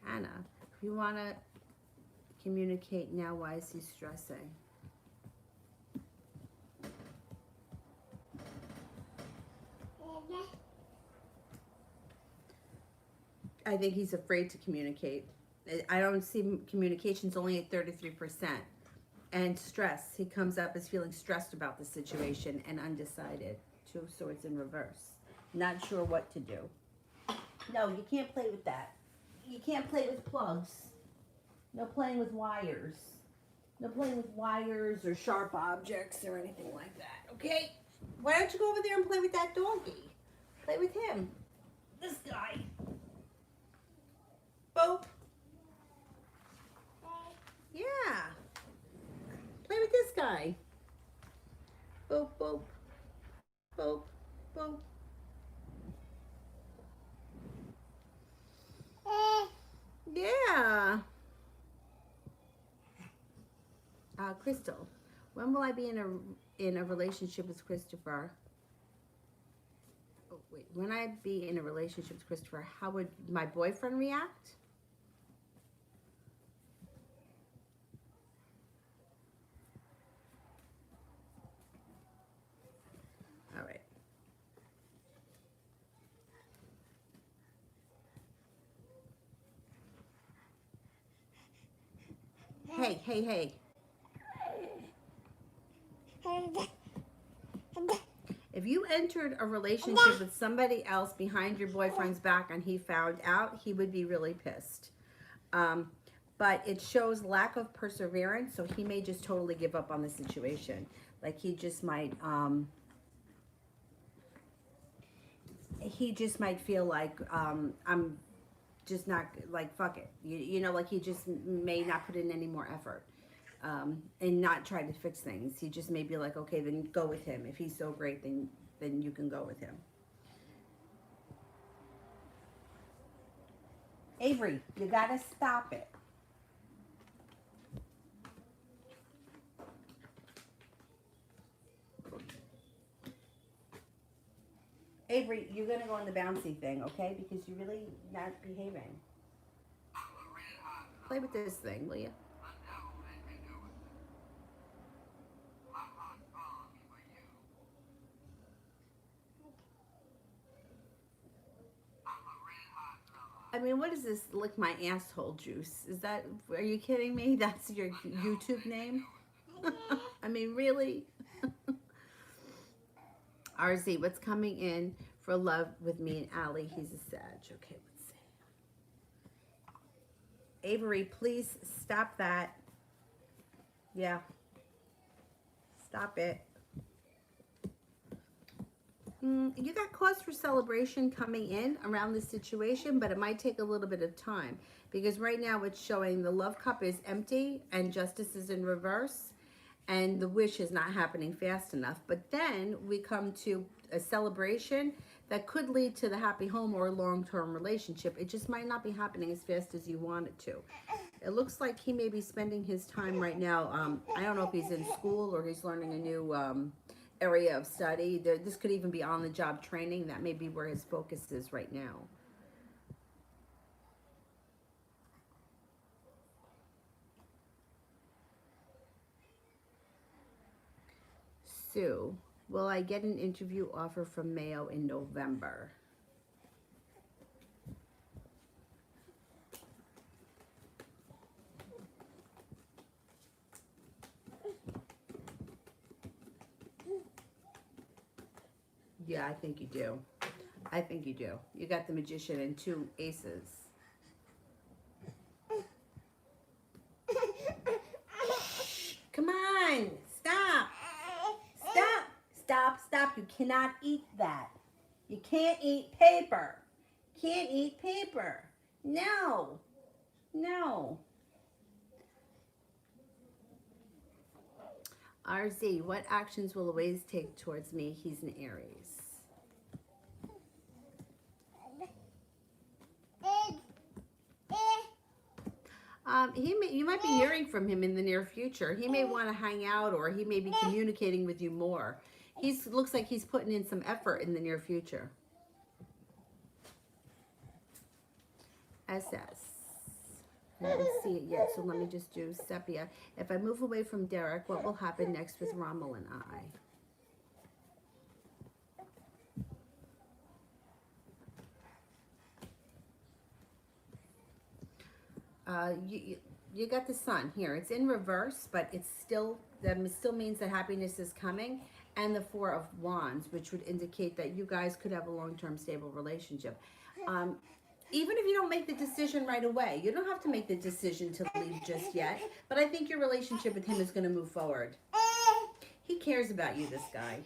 Anna, if you want to communicate now, why is he stressing? I think he's afraid to communicate. I don't see communications only at 33%. And stress. He comes up as feeling stressed about the situation and undecided. 2 of Swords in reverse. Not sure what to do. No, you can't play with that. You can't play with plugs. No playing with wires. No playing with wires or sharp objects or anything like that. Okay? Why don't you go over there and play with that doggy? Play with him. This guy. Boop. Yeah. Play with this guy. Boop, boop. Boop, boop. Yeah. Crystal, when will I be in a relationship with Christopher? Oh, wait, when I be in a relationship with Christopher, how would my boyfriend react? All right. Hey, hey, hey. If you entered a relationship with somebody else behind your boyfriend's back and he found out, he would be really pissed. But it shows lack of perseverance, so he may just totally give up on the situation. Like he just might feel like I'm just not, like, fuck it. You know, like he just may not put in any more effort. And not try to fix things. He just may be like, okay, then go with him. If he's so great, then you can go with him. Avery, you gotta stop it. Avery, you're gonna go on the bouncy thing, okay? Because you're really not behaving. Play with this thing, will you? I mean, what is this, lick my asshole juice? Is that, are you kidding me? That's your YouTube name? I mean, really? RZ, what's coming in for love with me and Allie? He's a Sag. Okay, let's see. Avery, please stop that. Yeah. Stop it. You got cause for celebration coming in around this situation, but it might take a little bit of time because right now it's showing the love cup is empty and justice is in reverse and the wish is not happening fast enough. But then we come to a celebration that could lead to the happy home or long-term relationship. It just might not be happening as fast as you want it to. It looks like he may be spending his time right now. I don't know if he's in school or he's learning a new area of study. This could even be on the job training. That may be where his focus is right now. Sue, will I get an interview offer from Mayo in November? Yeah, I think you do. I think you do. You got the Magician and 2 aces. Come on, stop. Stop, stop, stop. You cannot eat that. You can't eat paper. Can't eat paper. No, no. RZ, what actions will Louise take towards me? He's an Aries. You might be hearing from him in the near future. He may want to hang out or he may be communicating with you more. Looks like he's putting in some effort in the near future. SS. I don't see it yet, so let me just do Sepia. If I move away from Derek, what will happen next with Rommel and I? You got the Sun here. It's in reverse, but that still means that happiness is coming. And the 4 of Wands, which would indicate that you guys could have a long-term stable relationship. Even if you don't make the decision right away, you don't have to make the decision to leave just yet. But I think your relationship with him is going to move forward. He cares about you, this guy.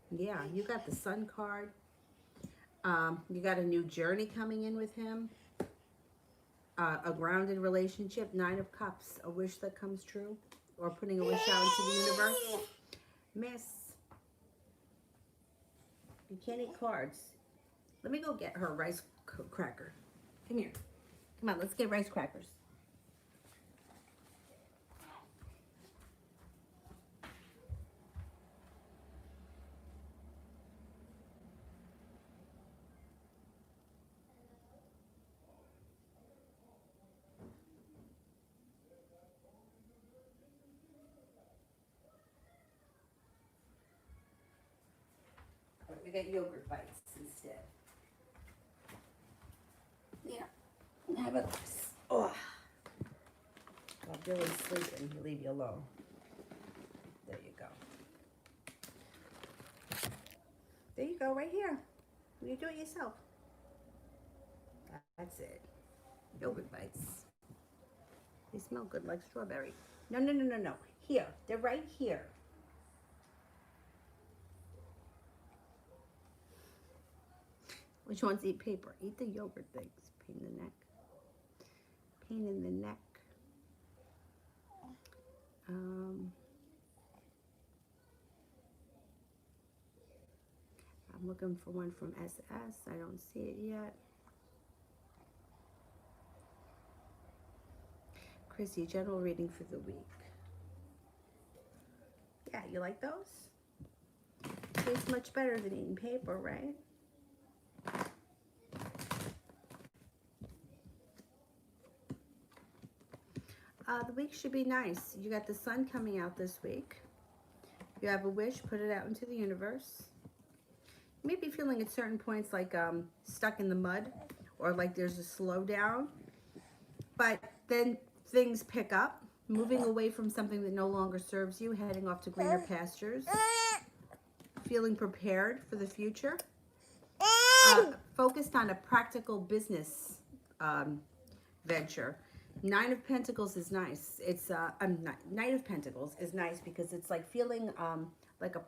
Yeah, you got the Sun card. You got a new journey coming in with him. A grounded relationship. 9 of Cups. A wish that comes true. Or putting a wish out into the universe. Miss. You can't eat cards. Let me go get her a rice cracker. Come here. Come on, let's get rice crackers. We got yogurt bites instead. Yeah. How about this? Oh. While Billy's sleeping, he'll leave you alone. There you go. There you go, right here. You do it yourself. That's it. Yogurt bites. They smell good like strawberry. No, no, no, no, no. Here. They're right here. Which ones eat paper? Eat the yogurt things. Pain in the neck. Pain in the neck. I'm looking for one from SS. I don't see it yet. Chrissy, general reading for the week. Yeah, you like those? Tastes much better than eating paper, right? The week should be nice. You got the Sun coming out this week. You have a wish, put it out into the universe. You may be feeling at certain points like stuck in the mud or like there's a slowdown. But then things pick up, moving away from something that no longer serves you, heading off to greener pastures. Feeling prepared for the future. Focused on a practical business venture. Nine of Pentacles is nice. It's Knight of Pentacles is nice because it's like feeling like a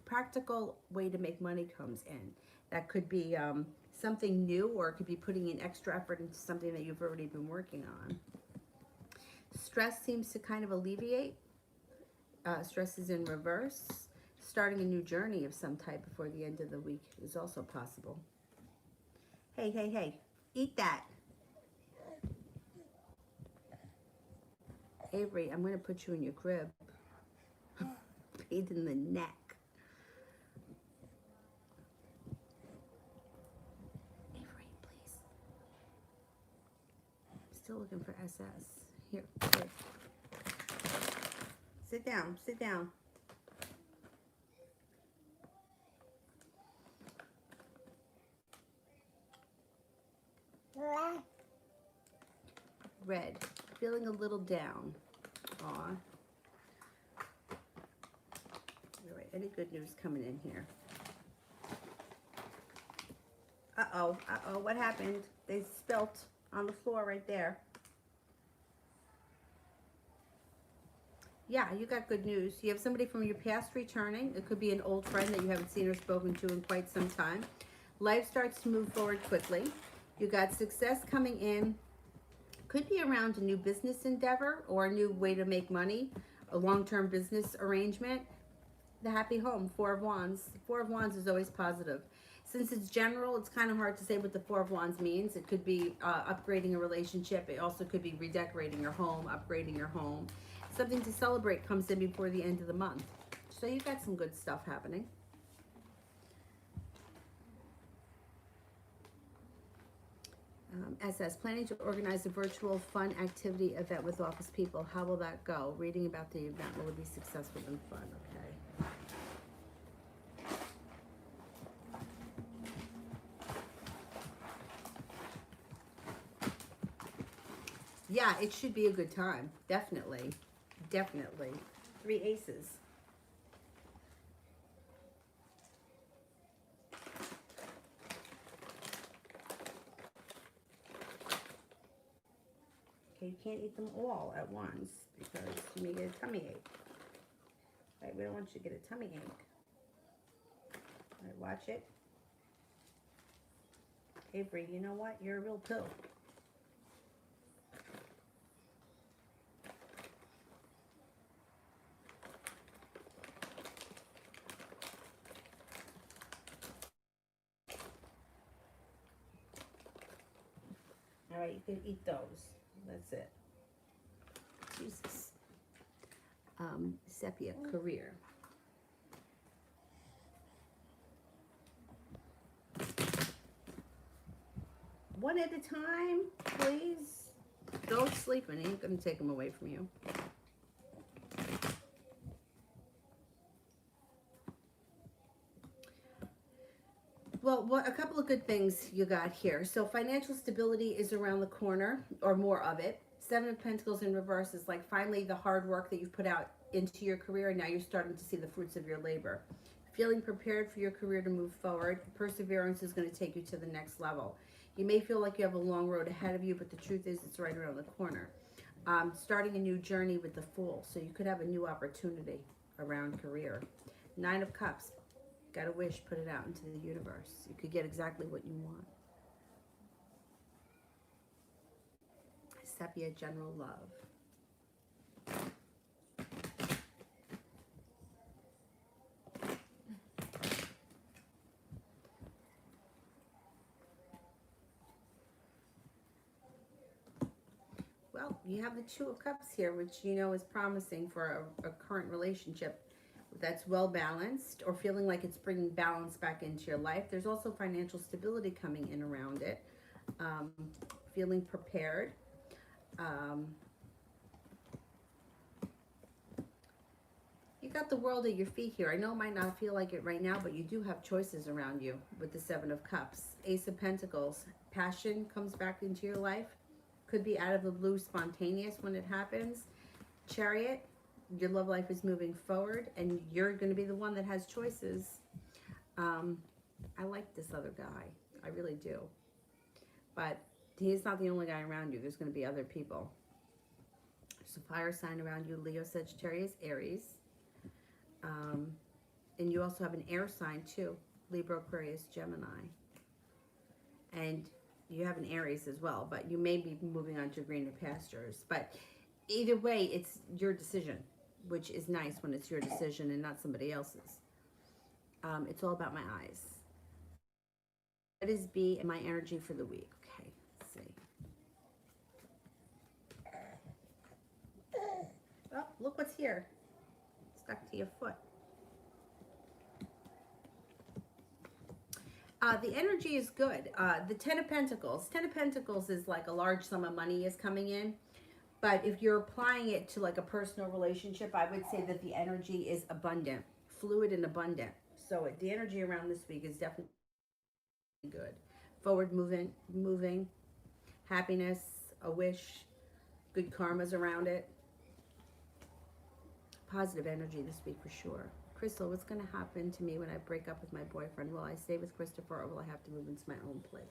practical way to make money comes in. That could be something new, or it could be putting in extra effort into something that you've already been working on. Stress seems to kind of alleviate. Stress is in reverse. Starting a new journey of some type before the end of the week is also possible. Hey, hey, hey, eat that. Avery, I'm going to put you in your crib. Pain in the neck. Avery, please. Still looking for SS. Here, here. Sit down, sit down. Red, feeling a little down. Aw. All right, any good news coming in here? Uh-oh, uh-oh, what happened? They spilt on the floor right there. Yeah, you got good news. You have somebody from your past returning. It could be an old friend that you haven't seen or spoken to in quite some time. Life starts to move forward quickly. You got success coming in. Could be around a new business endeavor or a new way to make money, a long-term business arrangement. The happy home, Four of Wands. Four of Wands is always positive. Since it's general, it's kind of hard to say what the Four of Wands means. It could be upgrading a relationship. It also could be redecorating your home, upgrading your home. Something to celebrate comes in before the end of the month. So you've got some good stuff happening. SS, planning to organize a virtual fun activity event with office people. How will that go? Reading about the event. Will it be successful and fun? Okay. Yeah, it should be a good time. Definitely. Definitely. 3 aces. Okay, you can't eat them all at once because you may get a tummy ache. Right, we don't want you to get a tummy ache. All right, watch it. Avery, you know what? You're a real pill. All right, you can eat those. That's it. Jesus. Sepia, career. One at a time, please. Don't sleep, and I ain't gonna take them away from you. Well, a couple of good things you got here. So financial stability is around the corner, or more of it. Seven of Pentacles in reverse is like finally the hard work that you've put out into your career, and now you're starting to see the fruits of your labor. Feeling prepared for your career to move forward. Perseverance is going to take you to the next level. You may feel like you have a long road ahead of you, but the truth is it's right around the corner. Starting a new journey with the Fool, so you could have a new opportunity around career. Nine of Cups. Got a wish, put it out into the universe. You could get exactly what you want. Sepia, general love. Well, you have the Two of Cups here, which you know is promising for a current relationship that's well balanced, or feeling like it's bringing balance back into your life. There's also financial stability coming in around it. Feeling prepared. You got the world at your feet here. I know it might not feel like it right now, but you do have choices around you with the Seven of Cups. Ace of Pentacles. Passion comes back into your life. Could be out of the blue, spontaneous when it happens. Chariot. Your love life is moving forward, and you're going to be the one that has choices. I like this other guy. I really do. But He's not the only guy around you. There's going to be other people. There's a fire sign around you, Leo, Sagittarius, Aries. And you also have an air sign too, Libra, Aquarius, Gemini. And you have an Aries as well, but you may be moving on to greener pastures. But either way, it's your decision, which is nice when it's your decision and not somebody else's. It's all about my eyes. What is B and my energy for the week? Okay, let's see. Oh, look what's here. Stuck to your foot. The energy is good. The Ten of Pentacles. Ten of Pentacles is like a large sum of money is coming in. But if you're applying it to like a personal relationship, I would say that the energy is abundant, fluid and abundant. So the energy around this week is definitely good. Forward moving, happiness, a wish, good karmas around it. Positive energy this week for sure. Crystal, what's going to happen to me when I break up with my boyfriend? Will I stay with Christopher or will I have to move into my own place?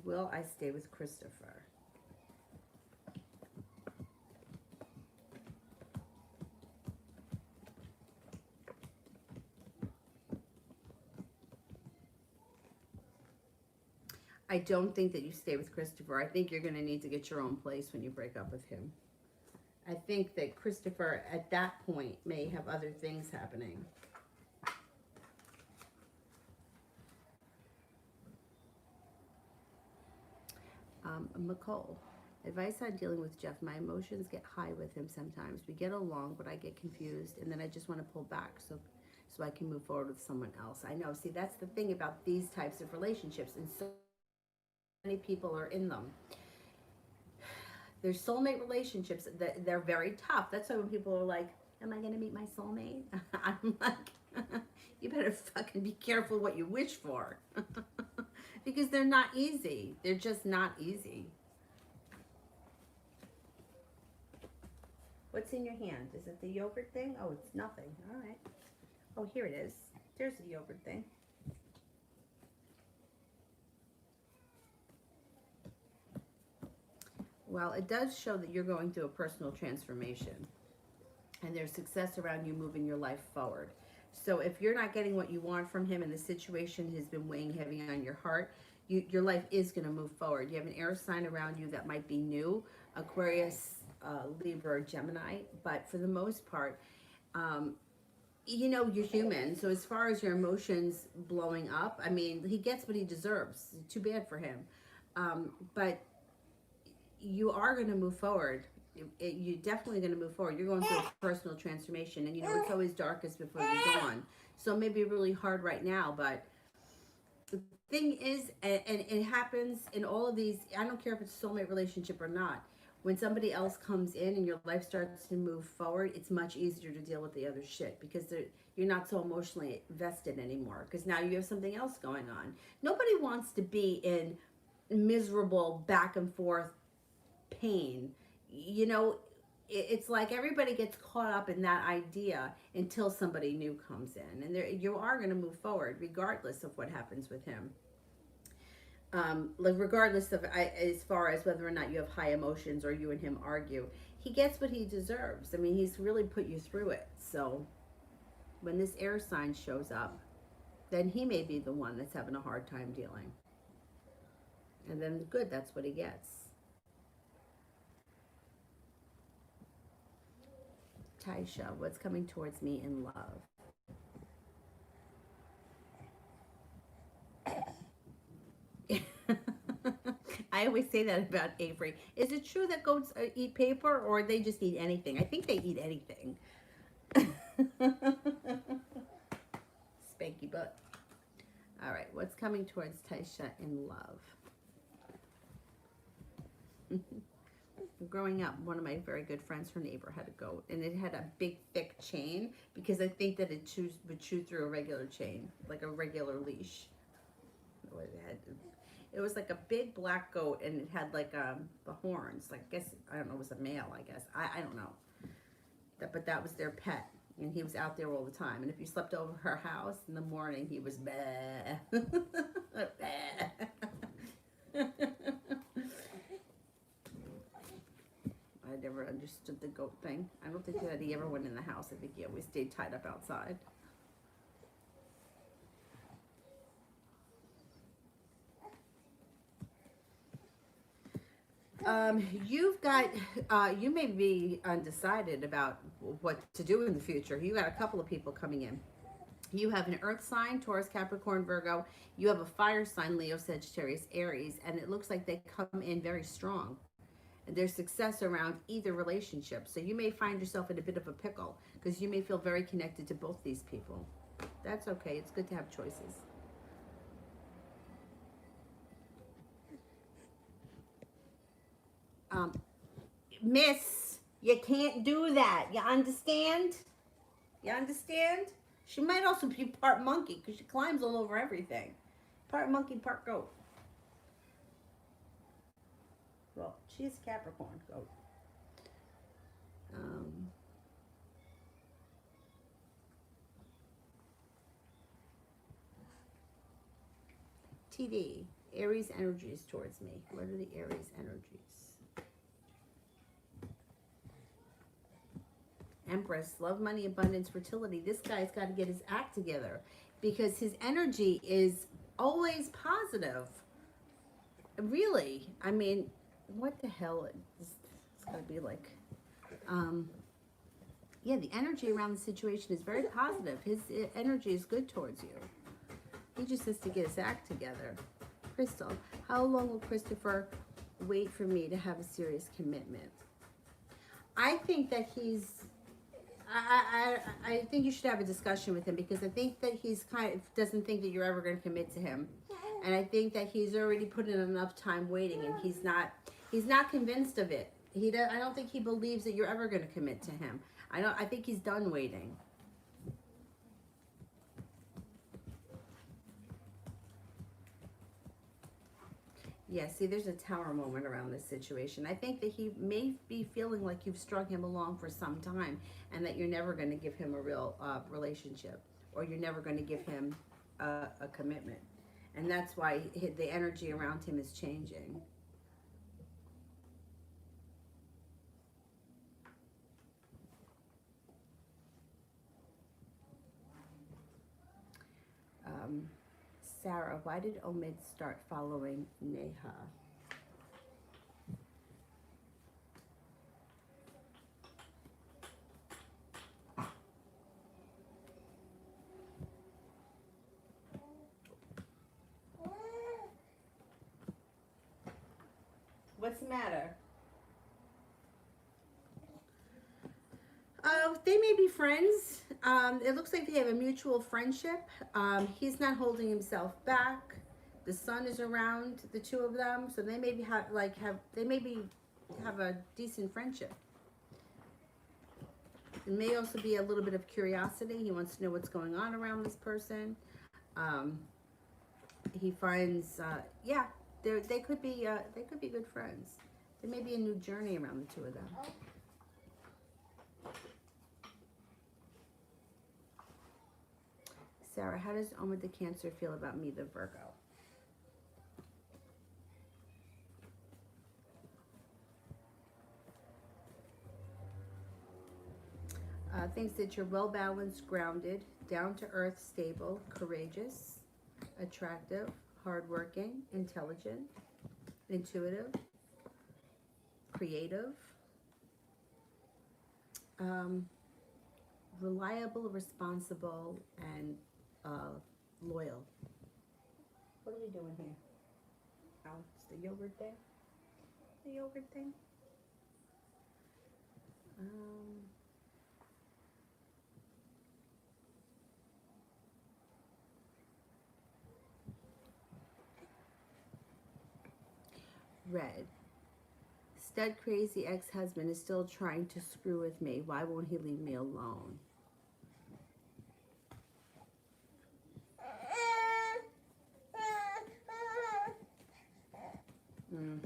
Will I stay with Christopher? I don't think that you stay with Christopher. I think you're going to need to get your own place when you break up with him. I think that Christopher, at that point, may have other things happening. McCall, advice on dealing with Jeff. My emotions get high with him sometimes. We get along, but I get confused, and then I just want to pull back so I can move forward with someone else. I know. See, that's the thing about these types of relationships, and so many people are in them. There's soulmate relationships that they're very tough. That's why when people are like, am I going to meet my soulmate? I'm like, you better fucking be careful what you wish for. Because they're not easy. They're just not easy. What's in your hand? Is it the yogurt thing? Oh, it's nothing. All right. Oh, here it is. There's the yogurt thing. Well, it does show that you're going through a personal transformation. And there's success around you moving your life forward. So if you're not getting what you want from him and the situation has been weighing heavy on your heart, your life is going to move forward. You have an air sign around you that might be new, Aquarius, Libra, Gemini. But for the most part, you know, you're human. So as far as your emotions blowing up, I mean, he gets what he deserves. Too bad for him. But you are going to move forward. You're definitely going to move forward. You're going through a personal transformation, and you know it's always darkest before the dawn. So it may be really hard right now, but the thing is, and it happens in all of these, I don't care if it's a soulmate relationship or not, when somebody else comes in and your life starts to move forward, it's much easier to deal with the other shit because you're not so emotionally vested anymore because now you have something else going on. Nobody wants to be in miserable back and forth pain. You know, it's like everybody gets caught up in that idea until somebody new comes in, and you are going to move forward regardless of what happens with him. Like regardless of as far as whether or not you have high emotions or you and him argue, he gets what he deserves. I mean, he's really put you through it. So when this air sign shows up, then he may be the one that's having a hard time dealing. And then good, that's what he gets. Taisha, what's coming towards me in love? I always say that about Avery. Is it true that goats eat paper or they just eat anything? I think they eat anything. Spanky butt. All right, what's coming towards Taisha in love? Growing up, one of my very good friends, her neighbor had a goat, and it had a big, thick chain because I think that it would chew through a regular chain, like a regular leash. It was like a big black goat, and it had like the horns. Like I guess I don't know, it was a male. I guess I don't know. But that was their pet, And he was out there all the time. And if you slept over her house in the morning, he was bah. I never understood the goat thing. I don't think that he ever went in the house. I think he always stayed tied up outside. You've got, you may be undecided about what to do in the future. You got a couple of people coming in. You have an earth sign, Taurus, Capricorn, Virgo. You have a fire sign, Leo, Sagittarius, Aries. And it looks like they come in very strong. And there's success around either relationship. So you may find yourself in a bit of a pickle because you may feel very connected to both these people. That's okay. It's good to have choices. Miss, you can't do that. You understand? You understand? She might also be part monkey because she climbs all over everything. Part monkey, part goat. Well, she's Capricorn goat. TD, Aries energies towards me. What are the Aries energies? Empress, love, money, abundance, fertility. This guy's got to get his act together because his energy is always positive. Really, I mean, what the hell? It's got to be like, yeah, the energy around the situation is very positive. His energy is good towards you. He just has to get his act together. Crystal, how long will Christopher wait for me to have a serious commitment? I think that I think you should have a discussion with him because I think that he's kind of doesn't think that you're ever going to commit to him, and I think that he's already put in enough time waiting, and he's not convinced of it. I don't think he believes that you're ever going to commit to him. I think he's done waiting. Yeah, see, there's a tower moment around this situation. I think that he may be feeling like you've strung him along for some time and that you're never going to give him a real relationship or you're never going to give him a commitment. And that's why the energy around him is changing. Sarah, why did Omid start following Neha? What's the matter? They may be friends. It looks like they have a mutual friendship. He's not holding himself back. The sun is around the two of them, so they may be have a decent friendship. There may also be a little bit of curiosity. He wants to know what's going on around this person. He finds, yeah, they could be good friends. There may be a new journey around the two of them. Sarah, how does Omid the Cancer feel about me, the Virgo? Thinks that you're well-balanced, grounded, down-to-earth, stable, courageous, attractive, hardworking, intelligent, intuitive, creative, reliable, responsible, and loyal. What are we doing here? Oh, it's the yogurt thing? The yogurt thing? Red. Stud crazy ex-husband is still trying to screw with me. Why won't he leave me alone? You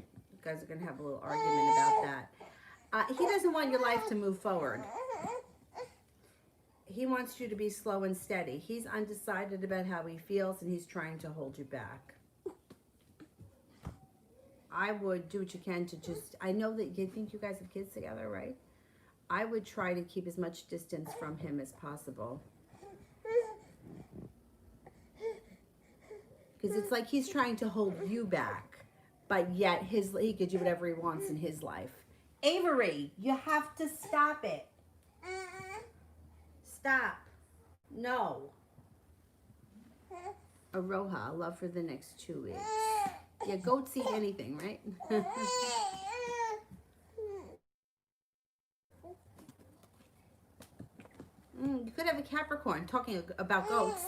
guys are going to have a little argument about that. He doesn't want your life to move forward. he wants you to be slow and steady. He's undecided about how he feels, and he's trying to hold you back. I would do what you can to just, I know that you think you guys have kids together, right? I would try to keep as much distance from him as possible. Because it's like he's trying to hold you back, but yet he could do whatever he wants in his life. Avery, you have to stop it. Stop. No. Aroha, love for the next 2 weeks. Yeah, goats eat anything, right? You could have a Capricorn talking about goats.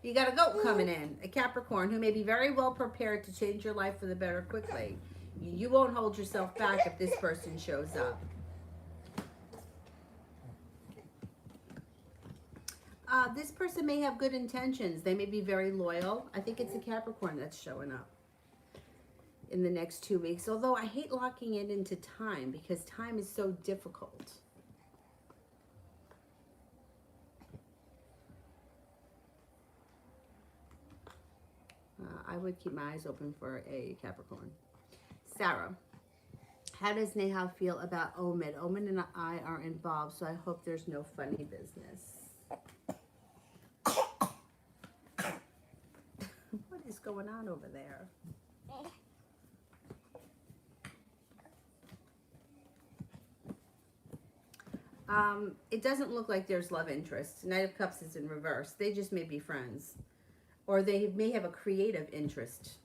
You got a goat coming in, a Capricorn who may be very well prepared to change your life for the better quickly. You won't hold yourself back if this person shows up. This person may have good intentions. They may be very loyal. I think it's a Capricorn that's showing up in the next 2 weeks. Although I hate locking it into time because time is so difficult. I would keep my eyes open for a Capricorn. Sarah, how does Nehal feel about Omid? Omid and I are involved, so I hope there's no funny business. What is going on over there? It doesn't look like there's love interest. Knight of Cups is in reverse. They just may be friends. Or they may have a creative interest.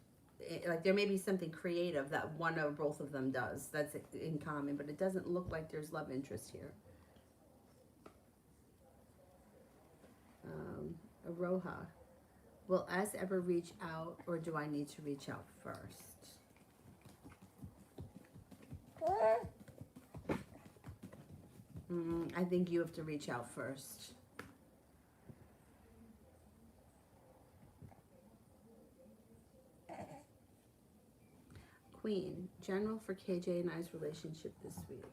Like there may be something creative that one or both of them does that's in common, but it doesn't look like there's love interest here. Aroha, will S ever reach out, or do I need to reach out first? I think you have to reach out first. Queen, general for KJ and I's relationship this week.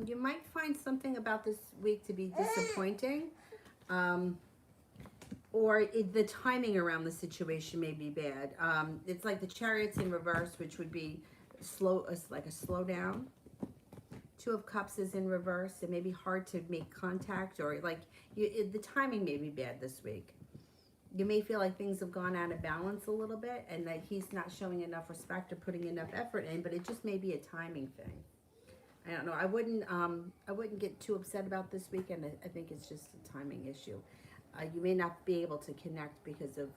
You might find something about this week to be disappointing. Or the timing around the situation may be bad. It's like the Chariot's in reverse, which would be slow, like a slowdown. Two of Cups is in reverse. It may be hard to make contact, or like the timing may be bad this week. You may feel like things have gone out of balance a little bit, and that he's not showing enough respect or putting enough effort in. But it just may be a timing thing. I don't know. I wouldn't get too upset about this weekend. I think it's just a timing issue. You may not be able to connect because of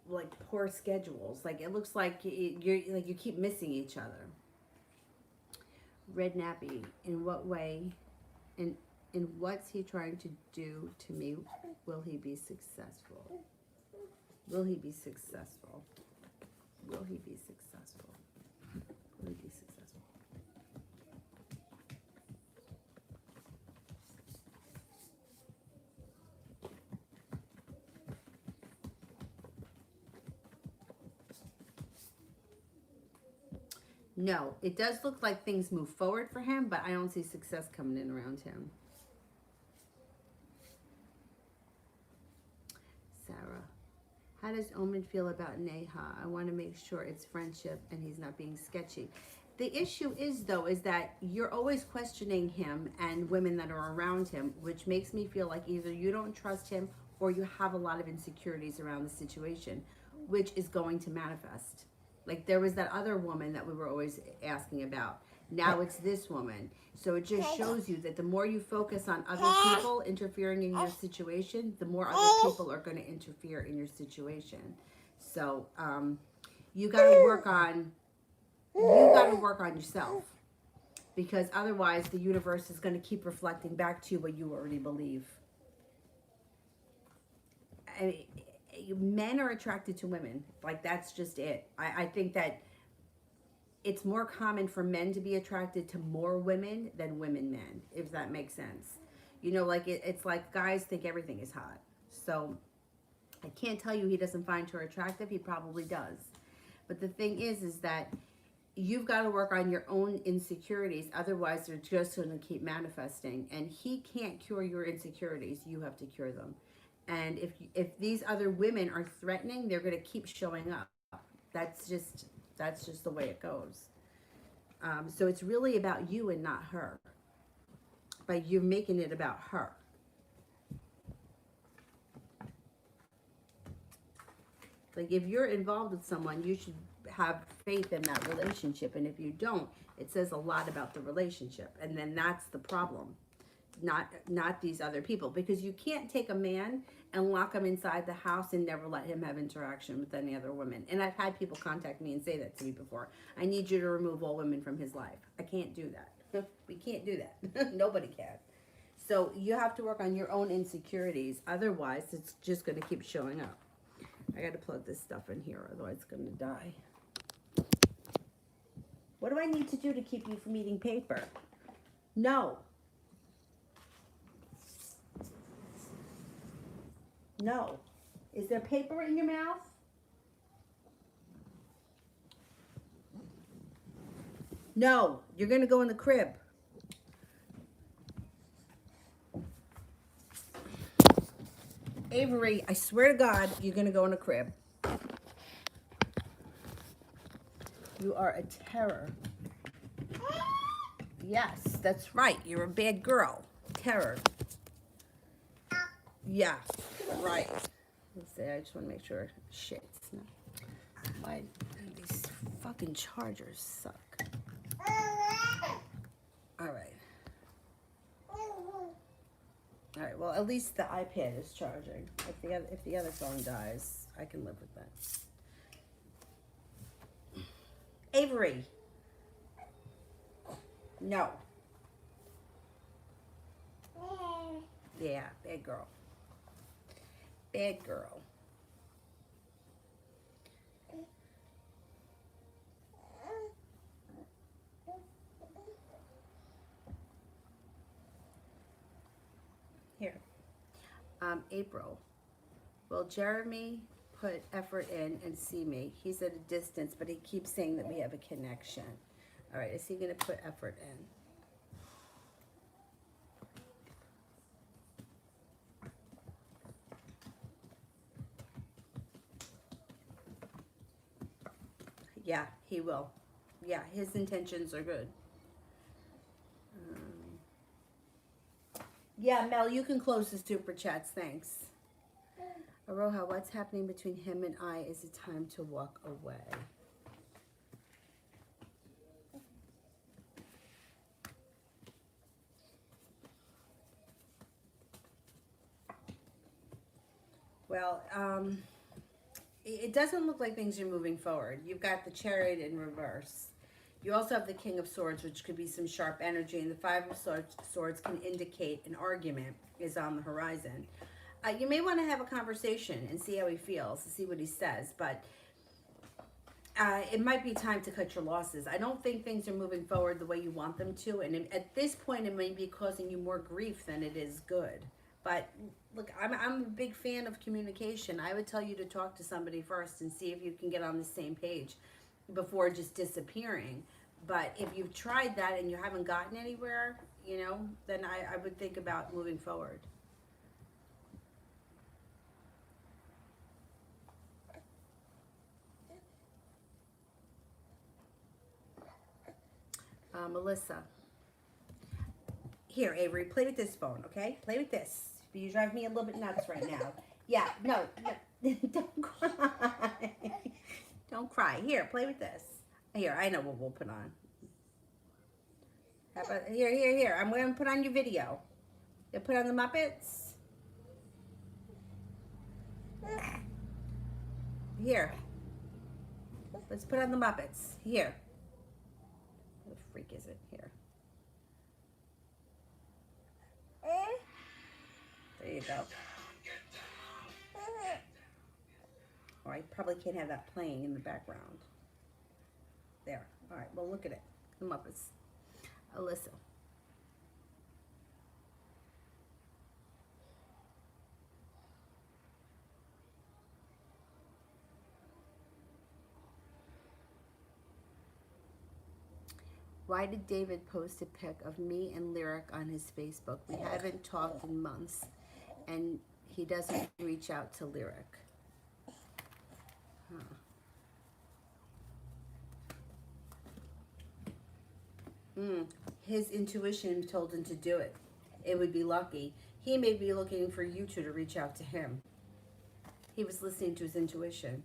like poor schedules. Like it looks like you keep missing each other. Red Nappy, in what way, in what's he trying to do to me? Will he be successful? Will he be successful? Will he be successful? Will he be successful? No, it does look like things move forward for him, but I don't see success coming in around him. Sarah, how does Omid feel about Neha? I want to make sure it's friendship and he's not being sketchy. The issue is, though, is that you're always questioning him and women that are around him, which makes me feel like either you don't trust him or you have a lot of insecurities around the situation, which is going to manifest. Like there was that other woman that we were always asking about. Now it's this woman. So it just shows you that the more you focus on other people interfering in your situation, the more other people are going to interfere in your situation. So you got to work on yourself, because otherwise the universe is going to keep reflecting back to you what you already believe. Men are attracted to women. Like that's just it. I think that it's more common for men to be attracted to more women than women men, if that makes sense. You know, like it's like guys think everything is hot. So I can't tell you he doesn't find her attractive. He probably does. But the thing is that you've got to work on your own insecurities. Otherwise, they're just going to keep manifesting. And he can't cure your insecurities. You have to cure them. And if these other women are threatening, they're going to keep showing up. That's just the way it goes. So it's really about you and not her. But you're making it about her. Like, if you're involved with someone, you should have faith in that relationship. And if you don't, it says a lot about the relationship. And then that's the problem. Not these other people. Because you can't take a man and lock him inside the house and never let him have interaction with any other women. And I've had people contact me and say that to me before. I need you to remove all women from his life. I can't do that. We can't do that. Nobody can. So you have to work on your own insecurities. Otherwise, it's just going to keep showing up. I got to plug this stuff in here, otherwise it's going to die. What do I need to do to keep you from eating paper? No. No. Is there paper in your mouth? No. You're going to go in the crib. Avery, I swear to God, you're going to go in a crib. You are a terror. Yes, that's right. You're a bad girl. Terror. Yeah, right. Let's see, I just want to make sure. Shit. Why these fucking chargers suck. All right. All right, well, at least the iPad is charging. If the other phone dies, I can live with that. Avery. No. Yeah, bad girl. Bad girl. Here. April. Will Jeremy put effort in and see me? He's at a distance, but he keeps saying that we have a connection. All right, is he going to put effort in? Yeah, he will. Yeah, his intentions are good. Yeah, Mel, you can close the super chats. Thanks. Aroha, what's happening between him and I? Is it time to walk away? Well, it doesn't look like things are moving forward. You've got the Chariot in reverse. You also have the King of Swords, which could be some sharp energy, and the Five of Swords can indicate an argument is on the horizon. You may want to have a conversation and see how he feels, see what he says, but it might be time to cut your losses. I don't think things are moving forward the way you want them to, and at this point, it may be causing you more grief than it is good. But look, I'm a big fan of communication. I would tell you to talk to somebody first and see if you can get on the same page before just disappearing. But if you've tried that and you haven't gotten anywhere, you know, then I would think about moving forward. Melissa. Here, Avery, play with this phone, okay? Play with this. You drive me a little bit nuts right now. Yeah, no, don't cry. Don't cry. Here, play with this. Here, I know what we'll put on. How about, here. I'm going to put on your video. You put on the Muppets. Here. Let's put on the Muppets. Here. What the freak is it? Here. There you go. Oh, I probably can't have that playing in the background. There. All right, well, look at it. The Muppets. Alyssa. Why did David post a pic of me and Lyric on his Facebook? We haven't talked in months, and he doesn't reach out to Lyric. Huh. His intuition told him to do it. It would be lucky. He may be looking for you two to reach out to him. He was listening to his intuition.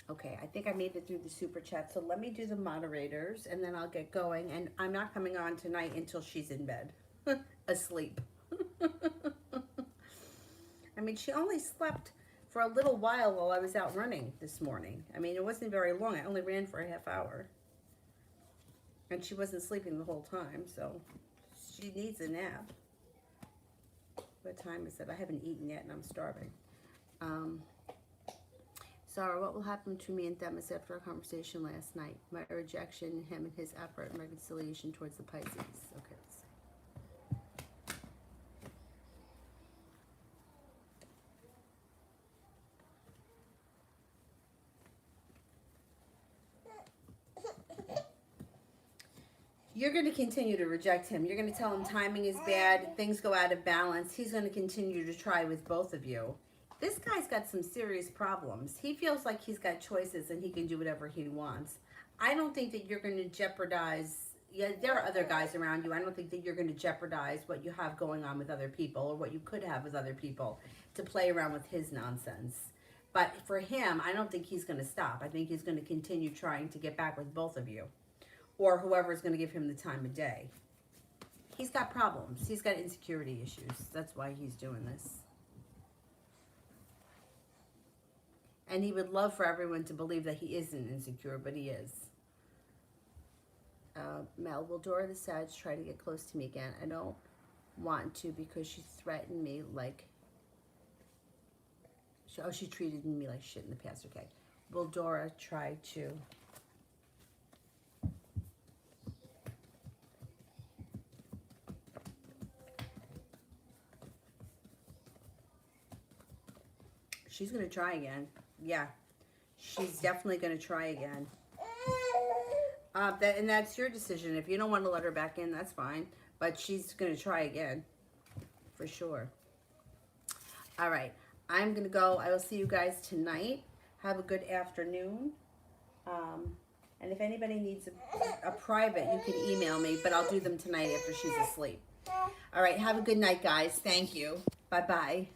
Okay, I think I made it through the super chat. So let me do the moderators and then I'll get going. And I'm not coming on tonight until she's in bed, asleep. I mean, she only slept for a little while I was out running this morning. I mean, it wasn't very long. I only ran for a half hour. And she wasn't sleeping the whole time, so she needs a nap. What time is it? I haven't eaten yet and I'm starving. Sarah, what will happen to me and Themis after our conversation last night? My rejection, him and his effort and reconciliation towards the Pisces. Okay, let's see. You're going to continue to reject him. You're going to tell him timing is bad, things go out of balance. He's going to continue to try with both of you. This guy's got some serious problems. He feels like he's got choices and he can do whatever he wants. I don't think that you're going to jeopardize, yeah, there are other guys around you. I don't think that you're going to jeopardize what you have going on with other people or what you could have with other people to play around with his nonsense. But for him, I don't think he's going to stop. I think he's going to continue trying to get back with both of you or whoever's going to give him the time of day. He's got problems. He's got insecurity issues. That's why he's doing this. And he would love for everyone to believe that he isn't insecure, but he is. Mel, will Dora the Sag try to get close to me again? I don't want to because she threatened me like... she treated me like shit in the past. Okay. Will Dora try to... She's going to try again. Yeah, she's definitely going to try again. And that's your decision. If you don't want to let her back in, that's fine. But she's going to try again, for sure. All right, I'm going to go. I will see you guys tonight. Have a good afternoon. And if anybody needs a private, you can email me. But I'll do them tonight after she's asleep. All right, have a good night, guys. Thank you. Bye-bye.